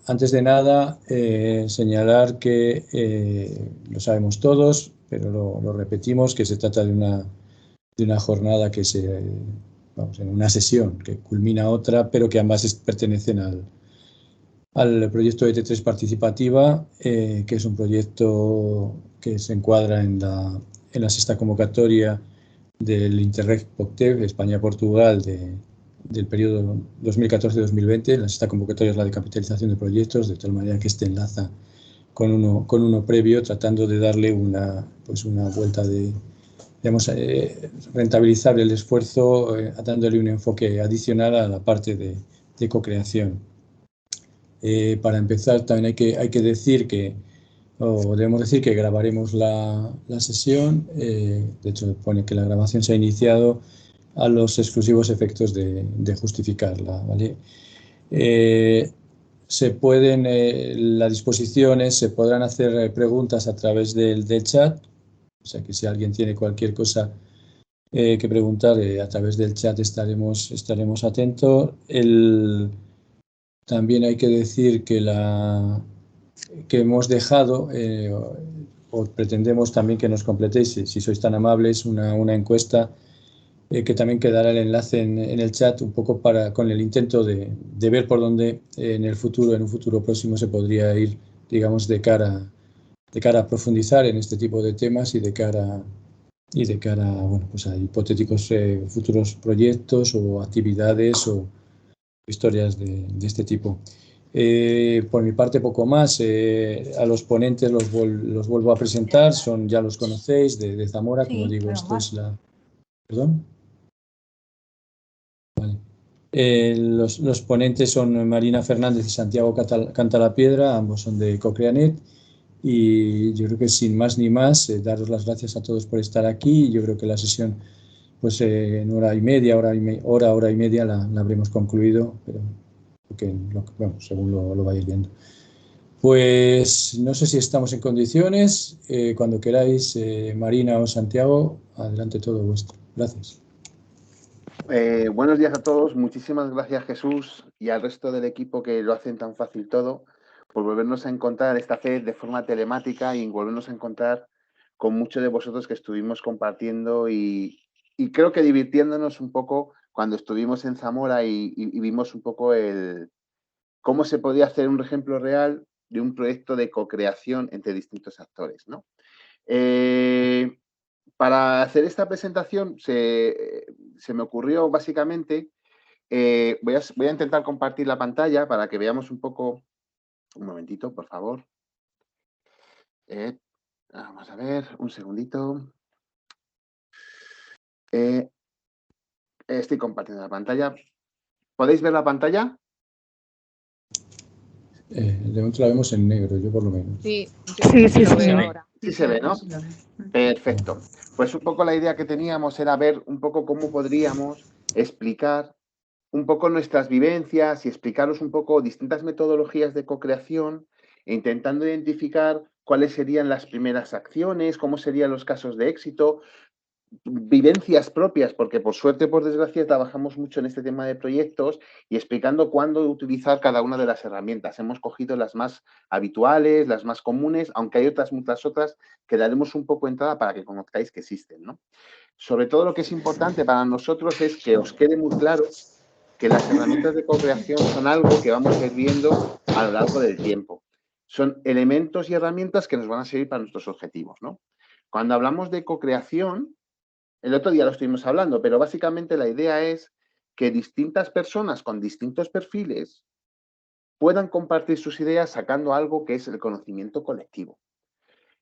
antes de nada, señalar que lo sabemos todos, pero lo repetimos, que se trata de una jornada que en una sesión que culmina otra, pero que ambas pertenecen al proyecto de T3 Participativa, que es un proyecto que se encuadra en la sexta convocatoria del Interreg POCTEV España-Portugal del periodo 2014-2020. La sexta convocatoria es la de capitalización de proyectos, de tal manera que este enlaza con uno previo, tratando de darle una vuelta de, digamos, rentabilizar el esfuerzo, dándole un enfoque adicional a la parte de co-creación. Para empezar, también hay que decir debemos decir que grabaremos la sesión. De hecho, pone que la grabación se ha iniciado a los exclusivos efectos de justificarla, ¿vale? Las disposiciones, se podrán hacer preguntas a través del chat, o sea que si alguien tiene cualquier cosa que preguntar, a través del chat estaremos atentos. También hay que decir que hemos dejado, o pretendemos también que nos completéis, si sois tan amables, una encuesta que también quedará el enlace en el chat, un poco con el intento de ver por dónde en un futuro próximo se podría ir, digamos, de cara a profundizar en este tipo de temas y de cara bueno, pues a hipotéticos futuros proyectos o actividades o historias de este tipo. Por mi parte, poco más. A los ponentes los vuelvo a presentar, ya los conocéis, de Zamora, sí, como digo, esto es la... ¿Perdón? Vale. Los ponentes son Marina Fernández y Santiago Cantalapiedra, ambos son de Co-Creanet, y yo creo que sin más ni más, daros las gracias a todos por estar aquí. Yo creo que la sesión, pues en hora y media la habremos concluido, pero bueno, según lo vais viendo. Pues no sé si estamos en condiciones. Cuando queráis, Marina o Santiago, adelante, todo vuestro. Gracias. Buenos días a todos. Muchísimas gracias, Jesús, y al resto del equipo que lo hacen tan fácil todo, por volvernos a encontrar esta vez de forma telemática y volvernos a encontrar con muchos de vosotros que estuvimos compartiendo y creo que divirtiéndonos un poco cuando estuvimos en Zamora y vimos un poco cómo se podía hacer un ejemplo real de un proyecto de co-creación entre distintos actores, ¿no? Para hacer esta presentación se me ocurrió básicamente, voy a intentar compartir la pantalla para que veamos un poco, un momentito, por favor. Vamos a ver, un segundito. Estoy compartiendo la pantalla. ¿Podéis ver la pantalla? De momento la vemos en negro, yo por lo menos. Sí, sí lo veo ahora. Sí se ve, ¿no? Perfecto. Pues un poco la idea que teníamos era ver un poco cómo podríamos explicar un poco nuestras vivencias y explicaros un poco distintas metodologías de co-creación, intentando identificar cuáles serían las primeras acciones, cómo serían los casos de éxito, vivencias propias, porque por suerte, por desgracia, trabajamos mucho en este tema de proyectos y explicando cuándo utilizar cada una de las herramientas. Hemos cogido las más habituales, las más comunes, aunque hay muchas otras que daremos un poco entrada para que conozcáis que existen, ¿no? Sobre todo lo que es importante para nosotros es que os quede muy claro que las herramientas de co-creación son algo que vamos a ir viendo a lo largo del tiempo. Son elementos y herramientas que nos van a servir para nuestros objetivos, ¿no? Cuando hablamos de co-creación, el otro día lo estuvimos hablando, pero básicamente la idea es que distintas personas con distintos perfiles puedan compartir sus ideas sacando algo que es el conocimiento colectivo.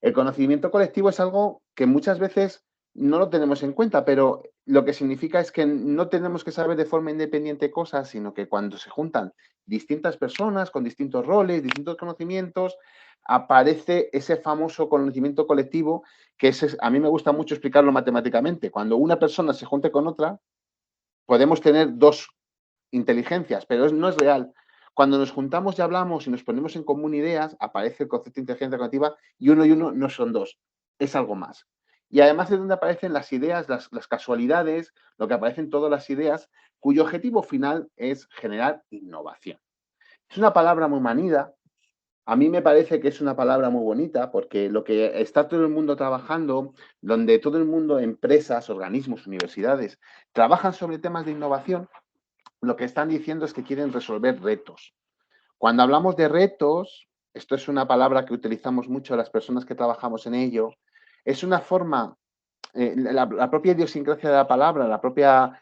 El conocimiento colectivo es algo que muchas veces no lo tenemos en cuenta, pero lo que significa es que no tenemos que saber de forma independiente cosas, sino que cuando se juntan distintas personas con distintos roles, distintos conocimientos, aparece ese famoso conocimiento colectivo que a mí me gusta mucho explicarlo matemáticamente. Cuando una persona se junte con otra, podemos tener dos inteligencias, pero no es real. Cuando nos juntamos y hablamos y nos ponemos en común ideas, aparece el concepto de inteligencia cognitiva y uno no son dos, es algo más. Y además es donde aparecen las ideas, las casualidades, lo que aparecen todas las ideas, cuyo objetivo final es generar innovación. Es una palabra muy manida. A mí me parece que es una palabra muy bonita porque lo que está todo el mundo trabajando, donde todo el mundo, empresas, organismos, universidades, trabajan sobre temas de innovación, lo que están diciendo es que quieren resolver retos. Cuando hablamos de retos, esto es una palabra que utilizamos mucho las personas que trabajamos en ello, es una forma, la propia idiosincrasia de la palabra, la propia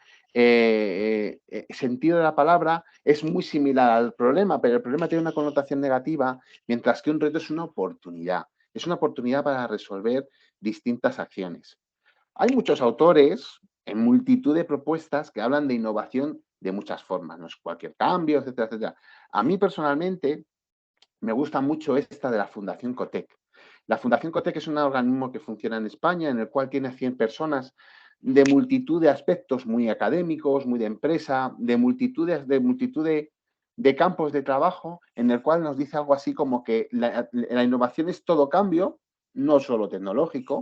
sentido de la palabra es muy similar al problema, pero el problema tiene una connotación negativa, mientras que un reto es una oportunidad. Es una oportunidad para resolver distintas acciones. Hay muchos autores en multitud de propuestas que hablan de innovación de muchas formas, no es cualquier cambio, etcétera, etcétera. A mí personalmente me gusta mucho esta de la Fundación Cotec. La Fundación Cotec es un organismo que funciona en España, en el cual tiene 100 personas de multitud de aspectos muy académicos, muy de empresa, de multitud de campos de trabajo, en el cual nos dice algo así como que la innovación es todo cambio, no solo tecnológico,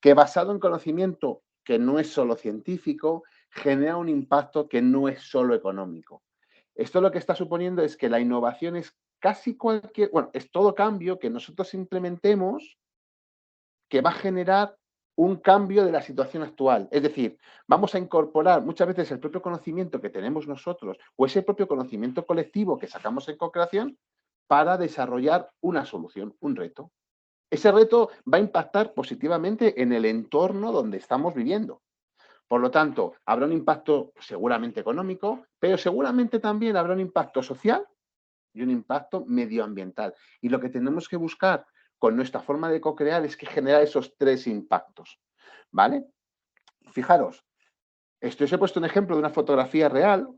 que basado en conocimiento que no es solo científico, genera un impacto que no es solo económico. Esto lo que está suponiendo es que la innovación es casi cualquier, bueno, es todo cambio que nosotros implementemos que va a generar un cambio de la situación actual. Es decir, vamos a incorporar muchas veces el propio conocimiento que tenemos nosotros o ese propio conocimiento colectivo que sacamos en co-creación para desarrollar una solución, un reto. Ese reto va a impactar positivamente en el entorno donde estamos viviendo. Por lo tanto, habrá un impacto seguramente económico, pero seguramente también habrá un impacto social y un impacto medioambiental. Y lo que tenemos que buscar con nuestra forma de co-crear es que genera esos tres impactos. ¿Vale? Fijaros, esto os he puesto un ejemplo de una fotografía real.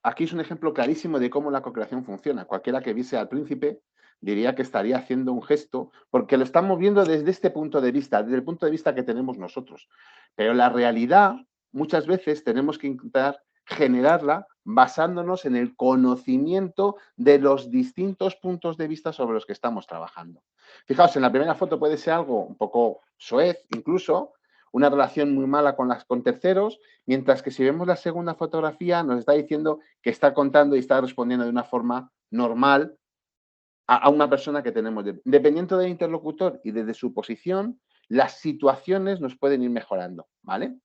Aquí es un ejemplo clarísimo de cómo la co-creación funciona. Cualquiera que viese al príncipe diría que estaría haciendo un gesto porque lo estamos viendo desde este punto de vista, desde el punto de vista que tenemos nosotros. Pero la realidad, muchas veces tenemos que intentar generarla basándonos en el conocimiento de los distintos puntos de vista sobre los que estamos trabajando. Fijaos, en la primera foto puede ser algo un poco soez, incluso, una relación muy mala con terceros, mientras que si vemos la segunda fotografía nos está diciendo que está contando y está respondiendo de una forma normal a una persona que tenemos. Dependiendo del interlocutor y desde su posición, las situaciones nos pueden ir mejorando, ¿vale?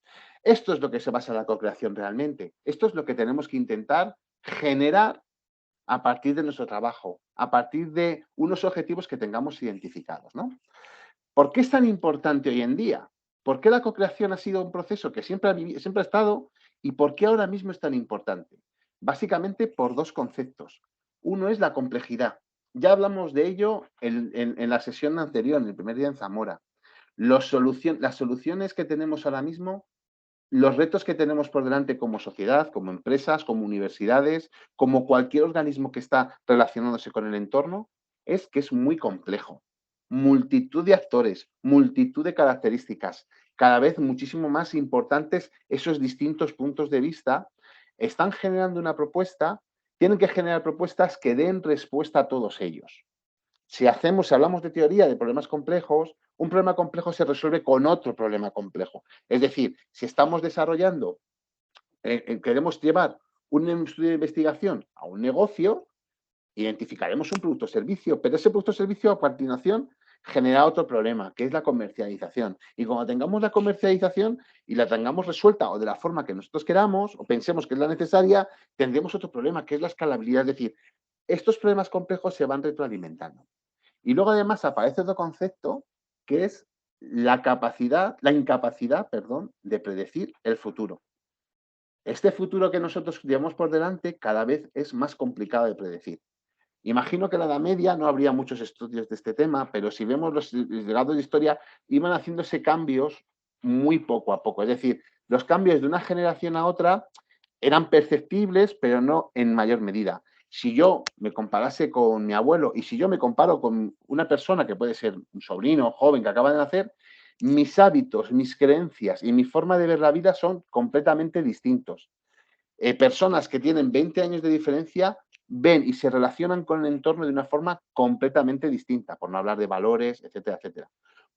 Esto es lo que se basa en la co-creación realmente. Esto es lo que tenemos que intentar generar a partir de nuestro trabajo, a partir de unos objetivos que tengamos identificados, ¿no? ¿Por qué es tan importante hoy en día? ¿Por qué la co-creación ha sido un proceso que siempre ha estado y por qué ahora mismo es tan importante? Básicamente por dos conceptos. Uno es la complejidad. Ya hablamos de ello en la sesión anterior, en el primer día en Zamora. Las soluciones que tenemos ahora mismo, los retos que tenemos por delante como sociedad, como empresas, como universidades, como cualquier organismo que está relacionándose con el entorno, es que es muy complejo. Multitud de actores, multitud de características, cada vez muchísimo más importantes esos distintos puntos de vista, están generando una propuesta, tienen que generar propuestas que den respuesta a todos ellos. Si hablamos de teoría de problemas complejos, un problema complejo se resuelve con otro problema complejo. Es decir, si estamos desarrollando, queremos llevar un estudio de investigación a un negocio, identificaremos un producto o servicio, pero ese producto o servicio a continuación genera otro problema, que es la comercialización. Y cuando tengamos la comercialización y la tengamos resuelta o de la forma que nosotros queramos o pensemos que es la necesaria, tendremos otro problema, que es la escalabilidad. Es decir, estos problemas complejos se van retroalimentando. Y luego además aparece otro concepto que es la incapacidad, de predecir el futuro. Este futuro que nosotros llevamos por delante cada vez es más complicado de predecir. Imagino que en la Edad Media no habría muchos estudios de este tema, pero si vemos los legados de historia, iban haciéndose cambios muy poco a poco. Es decir, los cambios de una generación a otra eran perceptibles, pero no en mayor medida. Si yo me comparase con mi abuelo y si yo me comparo con una persona que puede ser un sobrino joven que acaba de nacer, mis hábitos, mis creencias y mi forma de ver la vida son completamente distintos. Personas que tienen 20 años de diferencia ven y se relacionan con el entorno de una forma completamente distinta, por no hablar de valores, etcétera, etcétera.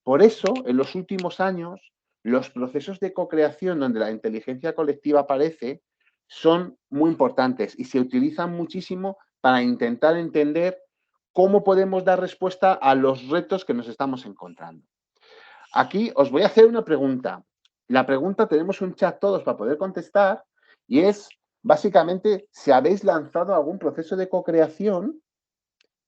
Por eso, en los últimos años, los procesos de co-creación donde la inteligencia colectiva aparece son muy importantes y se utilizan muchísimo para intentar entender cómo podemos dar respuesta a los retos que nos estamos encontrando. Aquí os voy a hacer una pregunta. La pregunta, tenemos un chat todos para poder contestar, y es básicamente si habéis lanzado algún proceso de co-creación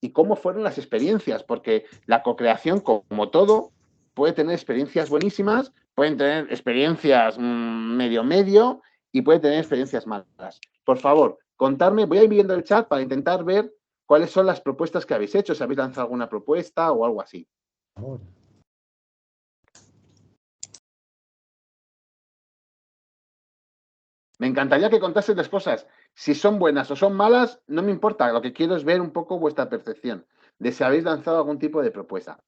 y cómo fueron las experiencias, porque la co-creación, como todo, puede tener experiencias buenísimas, pueden tener experiencias medio y puede tener experiencias malas. Por favor, contadme, voy a ir viendo el chat para intentar ver cuáles son las propuestas que habéis hecho, si habéis lanzado alguna propuesta o algo así. Ahora. Me encantaría que contaseis las cosas. Si son buenas o son malas, no me importa. Lo que quiero es ver un poco vuestra percepción de si habéis lanzado algún tipo de propuesta.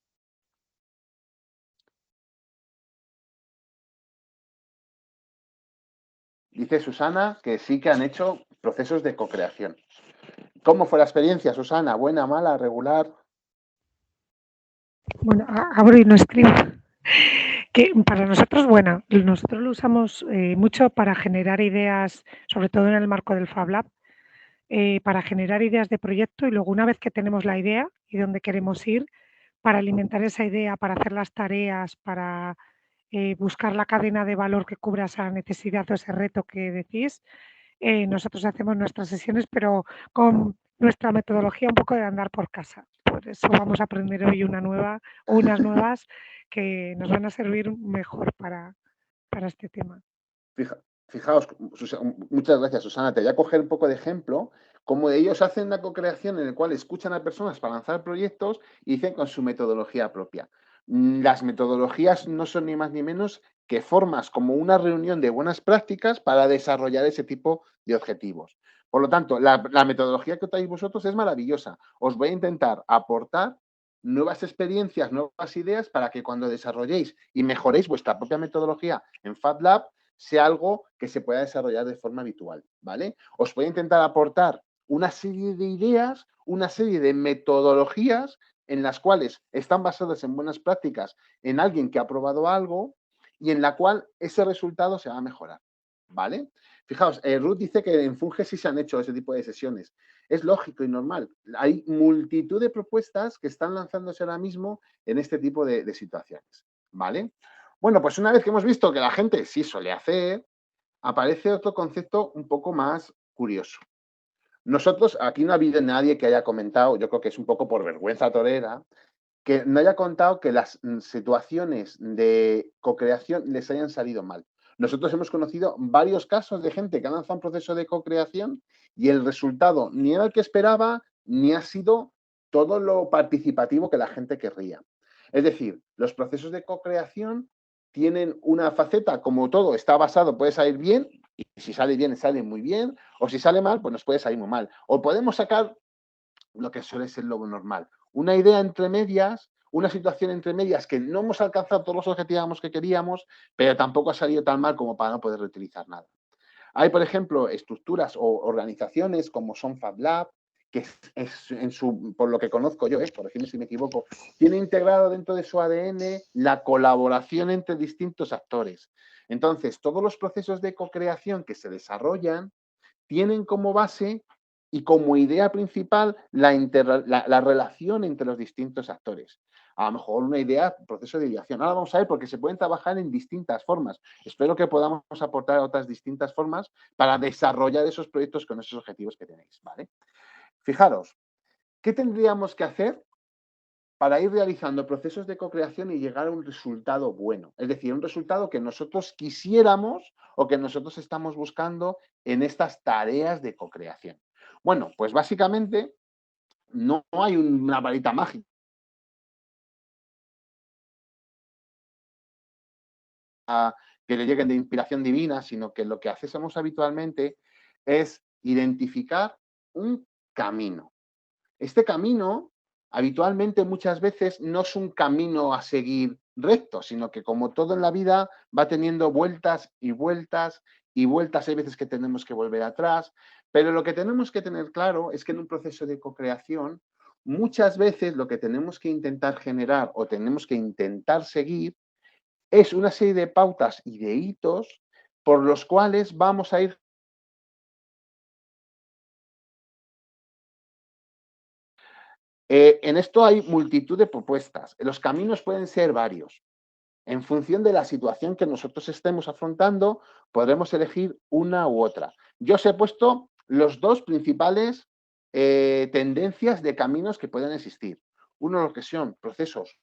Dice Susana que sí que han hecho procesos de co-creación. ¿Cómo fue la experiencia, Susana? ¿Buena, mala, regular? Bueno, abro y no escribo. Que para nosotros, bueno, nosotros lo usamos mucho para generar ideas, sobre todo en el marco del Fab Lab, para generar ideas de proyecto y luego una vez que tenemos la idea y dónde queremos ir, para alimentar esa idea, para hacer las tareas, para buscar la cadena de valor que cubra esa necesidad o ese reto que decís, nosotros hacemos nuestras sesiones, pero con nuestra metodología un poco de andar por casa. Por eso vamos a aprender hoy una nueva o unas nuevas que nos van a servir mejor para este tema. Fijaos, muchas gracias, Susana. Te voy a coger un poco de ejemplo, como ellos hacen una co-creación en la cual escuchan a personas para lanzar proyectos y dicen con su metodología propia. Las metodologías no son ni más ni menos que formas como una reunión de buenas prácticas para desarrollar ese tipo de objetivos. Por lo tanto, la metodología que traéis vosotros es maravillosa. Os voy a intentar aportar nuevas experiencias, nuevas ideas para que cuando desarrolléis y mejoréis vuestra propia metodología en Fab Lab, sea algo que se pueda desarrollar de forma habitual, ¿vale? Os voy a intentar aportar una serie de ideas, una serie de metodologías en las cuales están basadas en buenas prácticas en alguien que ha probado algo y en la cual ese resultado se va a mejorar, ¿vale? Fijaos, Ruth dice que en Funge sí se han hecho ese tipo de sesiones. Es lógico y normal. Hay multitud de propuestas que están lanzándose ahora mismo en este tipo de situaciones, ¿vale? Bueno, pues una vez que hemos visto que la gente sí suele hacer, aparece otro concepto un poco más curioso. Nosotros, aquí no ha habido nadie que haya comentado, yo creo que es un poco por vergüenza torera, que no haya contado que las situaciones de co-creación les hayan salido mal. Nosotros hemos conocido varios casos de gente que ha lanzado un proceso de co-creación y el resultado ni era el que esperaba, ni ha sido todo lo participativo que la gente querría. Es decir, los procesos de co-creación tienen una faceta, como todo, está basado, puede salir bien, y si sale bien, sale muy bien, o si sale mal, pues nos puede salir muy mal. O podemos sacar lo que suele ser lo normal. Una idea entre medias, una situación entre medias que no hemos alcanzado todos los objetivos que queríamos, pero tampoco ha salido tan mal como para no poder reutilizar nada. Hay, por ejemplo, estructuras o organizaciones como son Fab Lab, que por lo que conozco yo, corregidme si me equivoco, tiene integrado dentro de su ADN la colaboración entre distintos actores. Entonces, todos los procesos de co-creación que se desarrollan tienen como base y como idea principal la relación entre los distintos actores. A lo mejor una idea, proceso de ideación. Ahora vamos a ver porque se pueden trabajar en distintas formas. Espero que podamos aportar otras distintas formas para desarrollar esos proyectos con esos objetivos que tenéis, ¿vale? Fijaros, ¿qué tendríamos que hacer para ir realizando procesos de co-creación y llegar a un resultado bueno? Es decir, un resultado que nosotros quisiéramos o que nosotros estamos buscando en estas tareas de co-creación. Bueno, pues básicamente no hay una varita mágica que le lleguen de inspiración divina, sino que lo que hacemos habitualmente es identificar un camino. Este camino, habitualmente, muchas veces, no es un camino a seguir recto, sino que, como todo en la vida, va teniendo vueltas y vueltas y vueltas. Hay veces que tenemos que volver atrás, pero lo que tenemos que tener claro es que en un proceso de co-creación, muchas veces lo que tenemos que intentar generar o tenemos que intentar seguir es una serie de pautas y de hitos por los cuales vamos a ir En esto hay multitud de propuestas. Los caminos pueden ser varios. En función de la situación que nosotros estemos afrontando, podremos elegir una u otra. Yo os he puesto los dos principales tendencias de caminos que pueden existir. Uno, lo que son procesos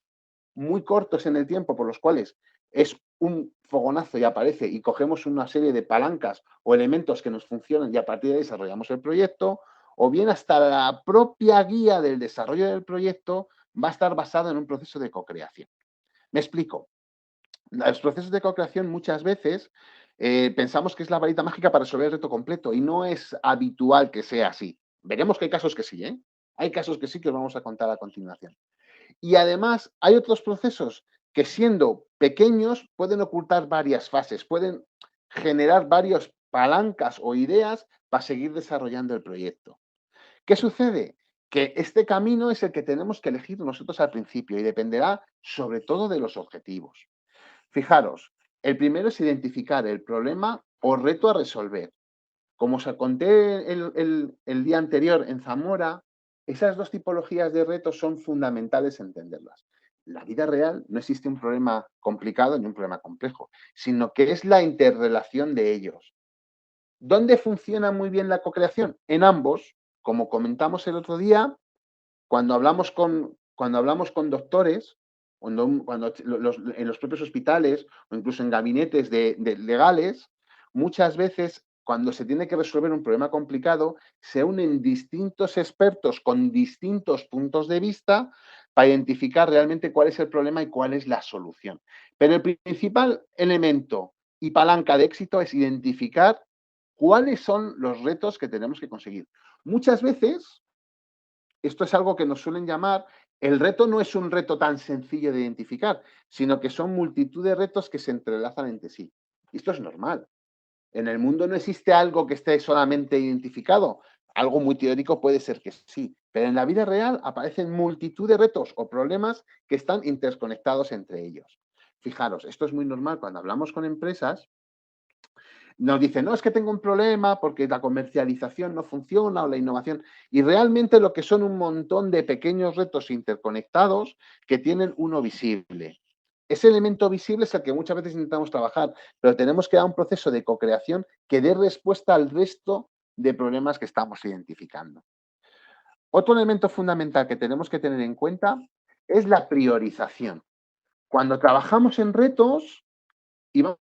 muy cortos en el tiempo, por los cuales es un fogonazo y aparece y cogemos una serie de palancas o elementos que nos funcionan y a partir de ahí desarrollamos el proyecto, o bien hasta la propia guía del desarrollo del proyecto va a estar basado en un proceso de co-creación. Me explico. Los procesos de co-creación muchas veces pensamos que es la varita mágica para resolver el reto completo y no es habitual que sea así. Veremos que hay casos que sí, ¿eh? Hay casos que sí que os vamos a contar a continuación. Y además hay otros procesos que siendo pequeños pueden ocultar varias fases, pueden generar varias palancas o ideas para seguir desarrollando el proyecto. ¿Qué sucede? Que este camino es el que tenemos que elegir nosotros al principio y dependerá sobre todo de los objetivos. Fijaros, el primero es identificar el problema o reto a resolver. Como os conté el día anterior en Zamora, esas dos tipologías de retos son fundamentales entenderlas. En la vida real no existe un problema complicado ni un problema complejo, sino que es la interrelación de ellos. ¿Dónde funciona muy bien la co-creación? En ambos, como comentamos el otro día, cuando hablamos con doctores, en los propios hospitales o incluso en gabinetes de legales, muchas veces cuando se tiene que resolver un problema complicado, se unen distintos expertos con distintos puntos de vista para identificar realmente cuál es el problema y cuál es la solución. Pero el principal elemento y palanca de éxito es identificar cuáles son los retos que tenemos que conseguir. Muchas veces esto es algo que nos suelen llamar, el reto no es un reto tan sencillo de identificar, sino que son multitud de retos que se entrelazan entre sí. Y esto es normal. En el mundo no existe algo que esté solamente identificado. Algo muy teórico puede ser que sí, pero en la vida real aparecen multitud de retos o problemas que están interconectados entre ellos. Fijaros, esto es muy normal cuando hablamos con empresas. Nos dicen, no, es que tengo un problema porque la comercialización no funciona o la innovación. Y realmente lo que son un montón de pequeños retos interconectados que tienen uno visible. Ese elemento visible es el que muchas veces intentamos trabajar, pero tenemos que dar un proceso de co-creación que dé respuesta al resto de problemas que estamos identificando. Otro elemento fundamental que tenemos que tener en cuenta es la priorización. Cuando trabajamos en retos y vamos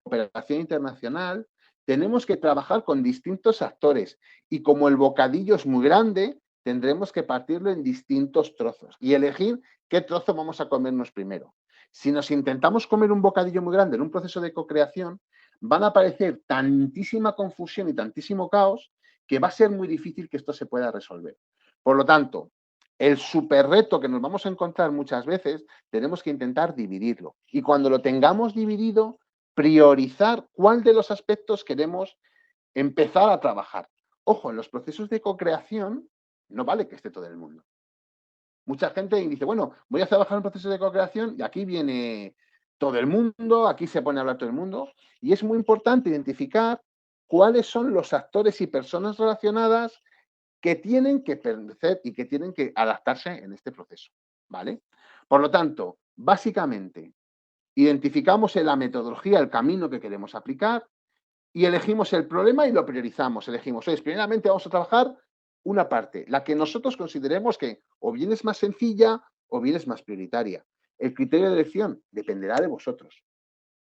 cooperación internacional, tenemos que trabajar con distintos actores y como el bocadillo es muy grande, tendremos que partirlo en distintos trozos y elegir qué trozo vamos a comernos primero. Si nos intentamos comer un bocadillo muy grande en un proceso de co-creación, van a aparecer tantísima confusión y tantísimo caos que va a ser muy difícil que esto se pueda resolver. Por lo tanto, el super reto que nos vamos a encontrar muchas veces, tenemos que intentar dividirlo. Y cuando lo tengamos dividido, priorizar cuál de los aspectos queremos empezar a trabajar. Ojo, en los procesos de co-creación no vale que esté todo el mundo. Mucha gente dice, bueno, voy a trabajar en procesos de co-creación y aquí viene todo el mundo, aquí se pone a hablar todo el mundo. Y es muy importante identificar cuáles son los actores y personas relacionadas que tienen que pertenecer y que tienen que adaptarse en este proceso, ¿vale? Por lo tanto, básicamente, identificamos en la metodología el camino que queremos aplicar y elegimos el problema y lo priorizamos. Elegimos, primeramente vamos a trabajar una parte, la que nosotros consideremos que o bien es más sencilla o bien es más prioritaria. El criterio de elección dependerá de vosotros.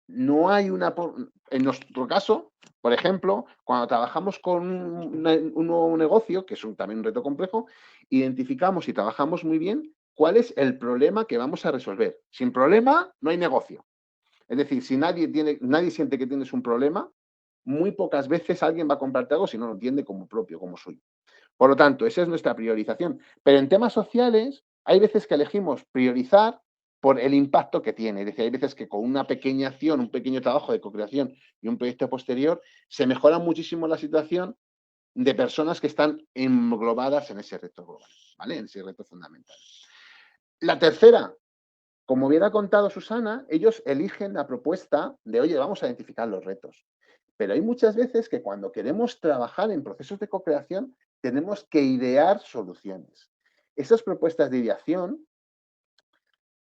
No hay en nuestro caso, por ejemplo, cuando trabajamos con un nuevo negocio, que es también un reto complejo, identificamos y trabajamos muy bien cuál es el problema que vamos a resolver. Sin problema, no hay negocio. Es decir, si nadie siente que tienes un problema, muy pocas veces alguien va a comprarte algo si no lo entiende como propio, como suyo. Por lo tanto, esa es nuestra priorización. Pero en temas sociales, hay veces que elegimos priorizar por el impacto que tiene. Es decir, hay veces que con una pequeña acción, un pequeño trabajo de co-creación y un proyecto posterior, se mejora muchísimo la situación de personas que están englobadas en ese reto global, ¿vale? En ese reto fundamental. La tercera, como hubiera contado Susana, ellos eligen la propuesta de, oye, vamos a identificar los retos. Pero hay muchas veces que cuando queremos trabajar en procesos de co-creación, tenemos que idear soluciones. Esas propuestas de ideación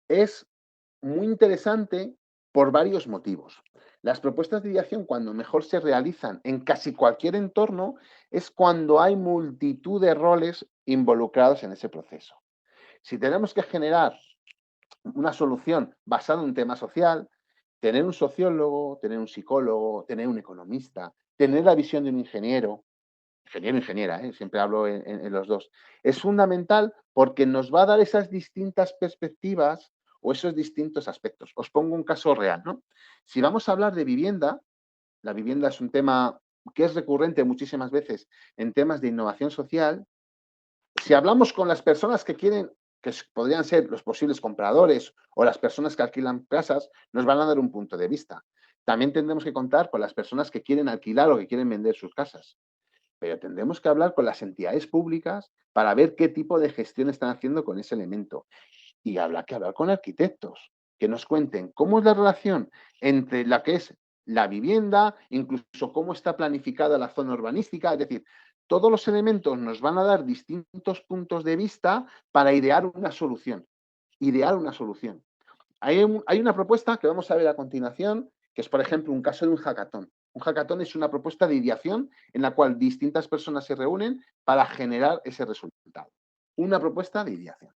es muy interesante por varios motivos. Las propuestas de ideación, cuando mejor se realizan en casi cualquier entorno, es cuando hay multitud de roles involucrados en ese proceso. Si tenemos que generar una solución basada en un tema social, tener un sociólogo, tener un psicólogo, tener un economista, tener la visión de un ingeniero, ingeniera, siempre hablo en los dos, es fundamental porque nos va a dar esas distintas perspectivas o esos distintos aspectos. Os pongo un caso real, ¿no? Si vamos a hablar de vivienda, la vivienda es un tema que es recurrente muchísimas veces en temas de innovación social. Si hablamos con las personas que quieren, que podrían ser los posibles compradores o las personas que alquilan casas, nos van a dar un punto de vista. También tendremos que contar con las personas que quieren alquilar o que quieren vender sus casas. Pero tendremos que hablar con las entidades públicas para ver qué tipo de gestión están haciendo con ese elemento. Y habrá que hablar con arquitectos, que nos cuenten cómo es la relación entre la que es la vivienda, incluso cómo está planificada la zona urbanística. Es decir, todos los elementos nos van a dar distintos puntos de vista para idear una solución. Idear una solución. Hay una propuesta que vamos a ver a continuación, que es, por ejemplo, un caso de un hackathon. Un hackathon es una propuesta de ideación en la cual distintas personas se reúnen para generar ese resultado. Una propuesta de ideación.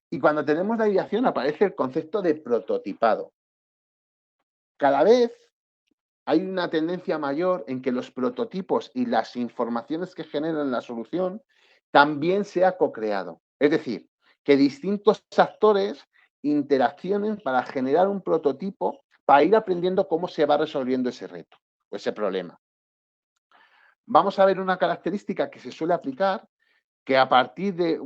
Y cuando tenemos la ideación aparece el concepto de prototipado. Cada vez hay una tendencia mayor en que los prototipos y las informaciones que generan la solución también sea co-creado. Es decir, que distintos actores interaccionen para generar un prototipo para ir aprendiendo cómo se va resolviendo ese reto o ese problema. Vamos a ver una característica que se suele aplicar, que a partir de,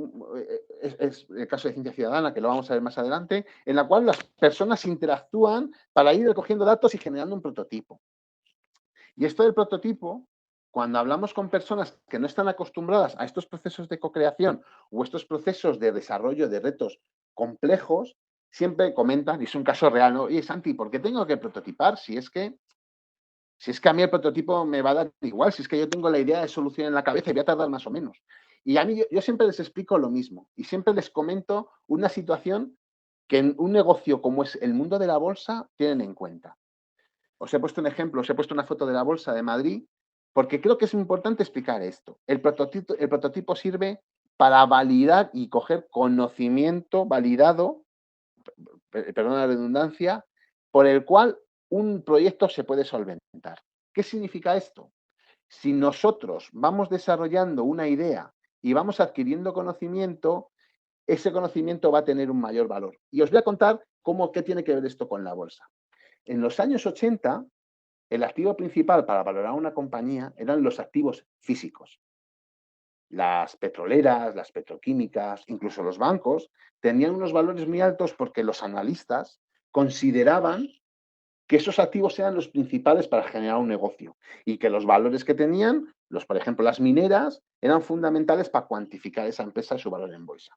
es el caso de ciencia ciudadana, que lo vamos a ver más adelante, en la cual las personas interactúan para ir recogiendo datos y generando un prototipo. Y esto del prototipo, cuando hablamos con personas que no están acostumbradas a estos procesos de co-creación o estos procesos de desarrollo de retos complejos, siempre comentan, y es un caso real, ¿no? Oye, Santi, ¿por qué tengo que prototipar? Si es que a mí el prototipo me va a dar igual, si es que yo tengo la idea de solución en la cabeza y voy a tardar más o menos. Y a mí yo siempre les explico lo mismo y siempre les comento una situación que en un negocio como es el mundo de la bolsa tienen en cuenta. Os he puesto un ejemplo, os he puesto una foto de la bolsa de Madrid porque creo que es importante explicar esto. El prototipo sirve para validar y coger conocimiento validado, perdón la redundancia, por el cual un proyecto se puede solventar. ¿Qué significa esto? Si nosotros vamos desarrollando una idea y vamos adquiriendo conocimiento, ese conocimiento va a tener un mayor valor. Y os voy a contar qué tiene que ver esto con la bolsa. En los años 80, el activo principal para valorar una compañía eran los activos físicos. Las petroleras, las petroquímicas, incluso los bancos, tenían unos valores muy altos porque los analistas consideraban que esos activos eran los principales para generar un negocio y que los valores que tenían, por ejemplo, las mineras, eran fundamentales para cuantificar esa empresa y su valor en bolsa.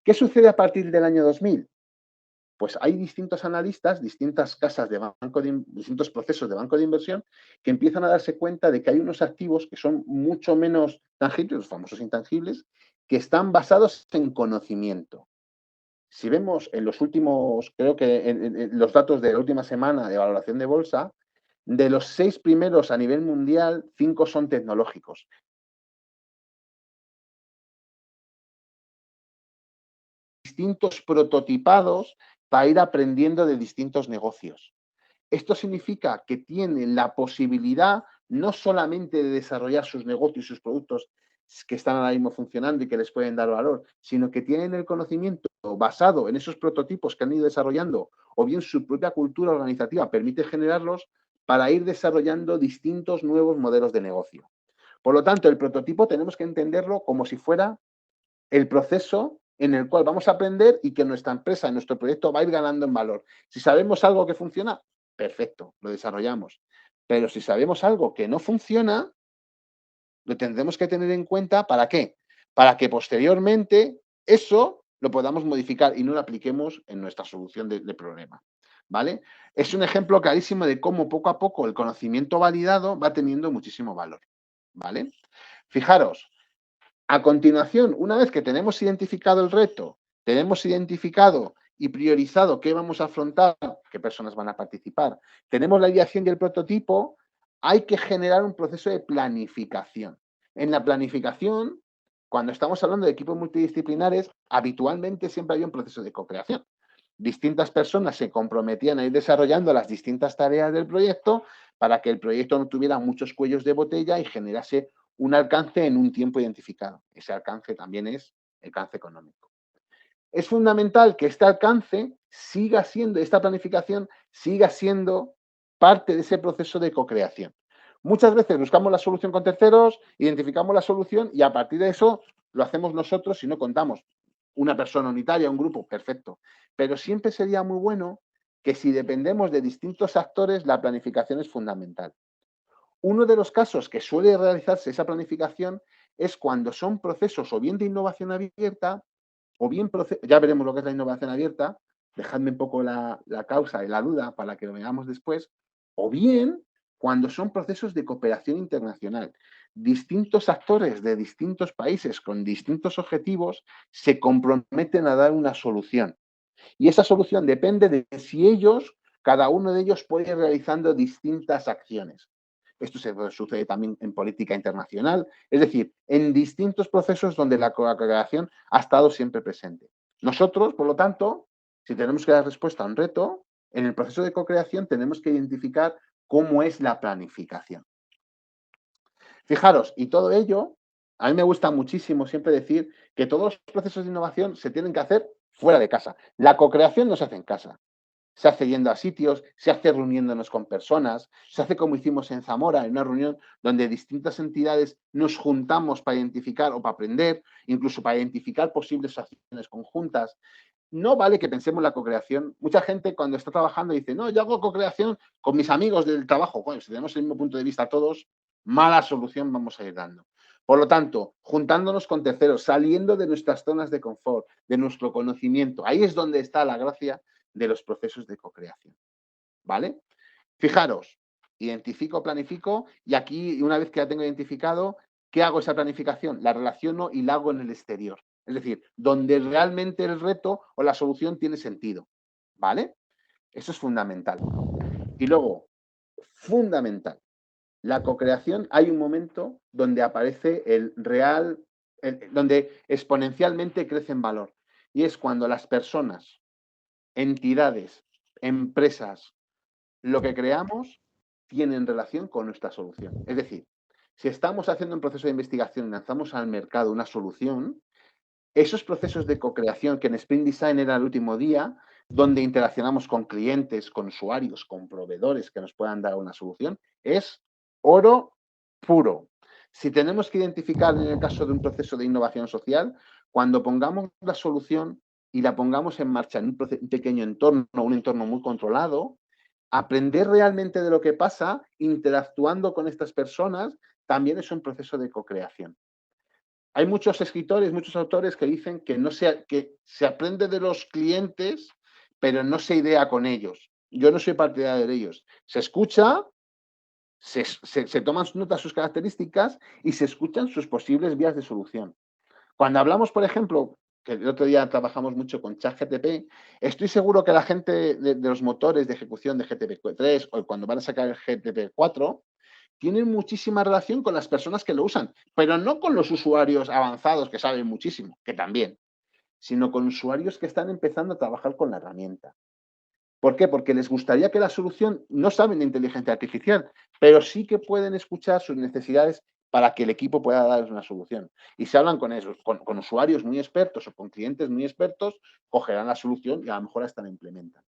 ¿Qué sucede a partir del año 2000? Pues hay distintos analistas, distintas casas de distintos procesos de banco de inversión que empiezan a darse cuenta de que hay unos activos que son mucho menos tangibles, los famosos intangibles, que están basados en conocimiento. Si vemos en los últimos, creo que en los datos de la última semana de valoración de bolsa, de los 6 primeros a nivel mundial, 5 son tecnológicos. Distintos prototipados para ir aprendiendo de distintos negocios. Esto significa que tienen la posibilidad no solamente de desarrollar sus negocios y sus productos que están ahora mismo funcionando y que les pueden dar valor, sino que tienen el conocimiento basado en esos prototipos que han ido desarrollando o bien su propia cultura organizativa permite generarlos para ir desarrollando distintos nuevos modelos de negocio. Por lo tanto, el prototipo tenemos que entenderlo como si fuera el proceso en el cual vamos a aprender y que nuestra empresa, nuestro proyecto va a ir ganando en valor. Si sabemos algo que funciona, perfecto, lo desarrollamos. Pero si sabemos algo que no funciona, lo tendremos que tener en cuenta. ¿Para qué? Para que posteriormente eso lo podamos modificar y no lo apliquemos en nuestra solución de problema. ¿vale? Es un ejemplo clarísimo de cómo poco a poco el conocimiento validado va teniendo muchísimo valor, ¿vale? Fijaros, a continuación, una vez que tenemos identificado el reto, tenemos identificado y priorizado qué vamos a afrontar, qué personas van a participar, tenemos la ideación y el prototipo, hay que generar un proceso de planificación. En la planificación, cuando estamos hablando de equipos multidisciplinares, habitualmente siempre hay un proceso de co-creación. Distintas personas se comprometían a ir desarrollando las distintas tareas del proyecto para que el proyecto no tuviera muchos cuellos de botella y generase un alcance en un tiempo identificado. Ese alcance también es el alcance económico. Es fundamental que este alcance siga siendo, esta planificación siga siendo parte de ese proceso de co-creación. Muchas veces buscamos la solución con terceros, identificamos la solución y a partir de eso lo hacemos nosotros si no contamos. Una persona unitaria, un grupo, perfecto. Pero siempre sería muy bueno que si dependemos de distintos actores, la planificación es fundamental. Uno de los casos que suele realizarse esa planificación es cuando son procesos o bien de innovación abierta o bien, ya veremos lo que es la innovación abierta, dejadme un poco la causa y la duda para que lo veamos después, o bien cuando son procesos de cooperación internacional. Distintos actores de distintos países con distintos objetivos se comprometen a dar una solución. Y esa solución depende de si ellos, cada uno de ellos, puede ir realizando distintas acciones. Esto sucede también en política internacional, es decir, en distintos procesos donde la co-creación ha estado siempre presente. Nosotros, por lo tanto, si tenemos que dar respuesta a un reto, en el proceso de co-creación tenemos que identificar cómo es la planificación. Fijaros, y todo ello, a mí me gusta muchísimo siempre decir que todos los procesos de innovación se tienen que hacer fuera de casa. La co-creación no se hace en casa. Se hace yendo a sitios, se hace reuniéndonos con personas, se hace como hicimos en Zamora, en una reunión donde distintas entidades nos juntamos para identificar o para aprender, incluso para identificar posibles acciones conjuntas. No vale que pensemos la co-creación. Mucha gente cuando está trabajando dice, no, yo hago co-creación con mis amigos del trabajo. Bueno, si tenemos el mismo punto de vista todos, mala solución vamos a ir dando. Por lo tanto, juntándonos con terceros, saliendo de nuestras zonas de confort, de nuestro conocimiento, ahí es donde está la gracia de los procesos de co-creación. ¿Vale? Fijaros, identifico, planifico y aquí, una vez que la tengo identificado, ¿qué hago esa planificación? La relaciono y la hago en el exterior. Es decir, donde realmente el reto o la solución tiene sentido. ¿Vale? Eso es fundamental. Y luego, fundamental, la co-creación, hay un momento donde aparece el real, donde exponencialmente crece en valor. Y es cuando las personas, entidades, empresas, lo que creamos tiene relación con nuestra solución. Es decir, si estamos haciendo un proceso de investigación y lanzamos al mercado una solución, esos procesos de co-creación que en Sprint Design era el último día, donde interaccionamos con clientes, con usuarios, con proveedores que nos puedan dar una solución, es oro puro. Si tenemos que identificar en el caso de un proceso de innovación social, cuando pongamos la solución y la pongamos en marcha en un pequeño entorno, un entorno muy controlado, aprender realmente de lo que pasa, interactuando con estas personas, también es un proceso de co-creación. Hay muchos escritores, muchos autores que dicen que se aprende de los clientes, pero no se idea con ellos. Yo no soy partidario de ellos. Se escucha, se toman notas sus características y se escuchan sus posibles vías de solución. Cuando hablamos, por ejemplo, que el otro día trabajamos mucho con ChatGPT, estoy seguro que la gente de los motores de ejecución de GPT-3 o cuando van a sacar el GPT-4, tienen muchísima relación con las personas que lo usan, pero no con los usuarios avanzados que saben muchísimo, que también, sino con usuarios que están empezando a trabajar con la herramienta. ¿Por qué? Porque les gustaría que la solución, no saben de inteligencia artificial, pero sí que pueden escuchar sus necesidades para que el equipo pueda darles una solución. Y si hablan con esos, con usuarios muy expertos o con clientes muy expertos, cogerán la solución y a lo mejor hasta la implementan.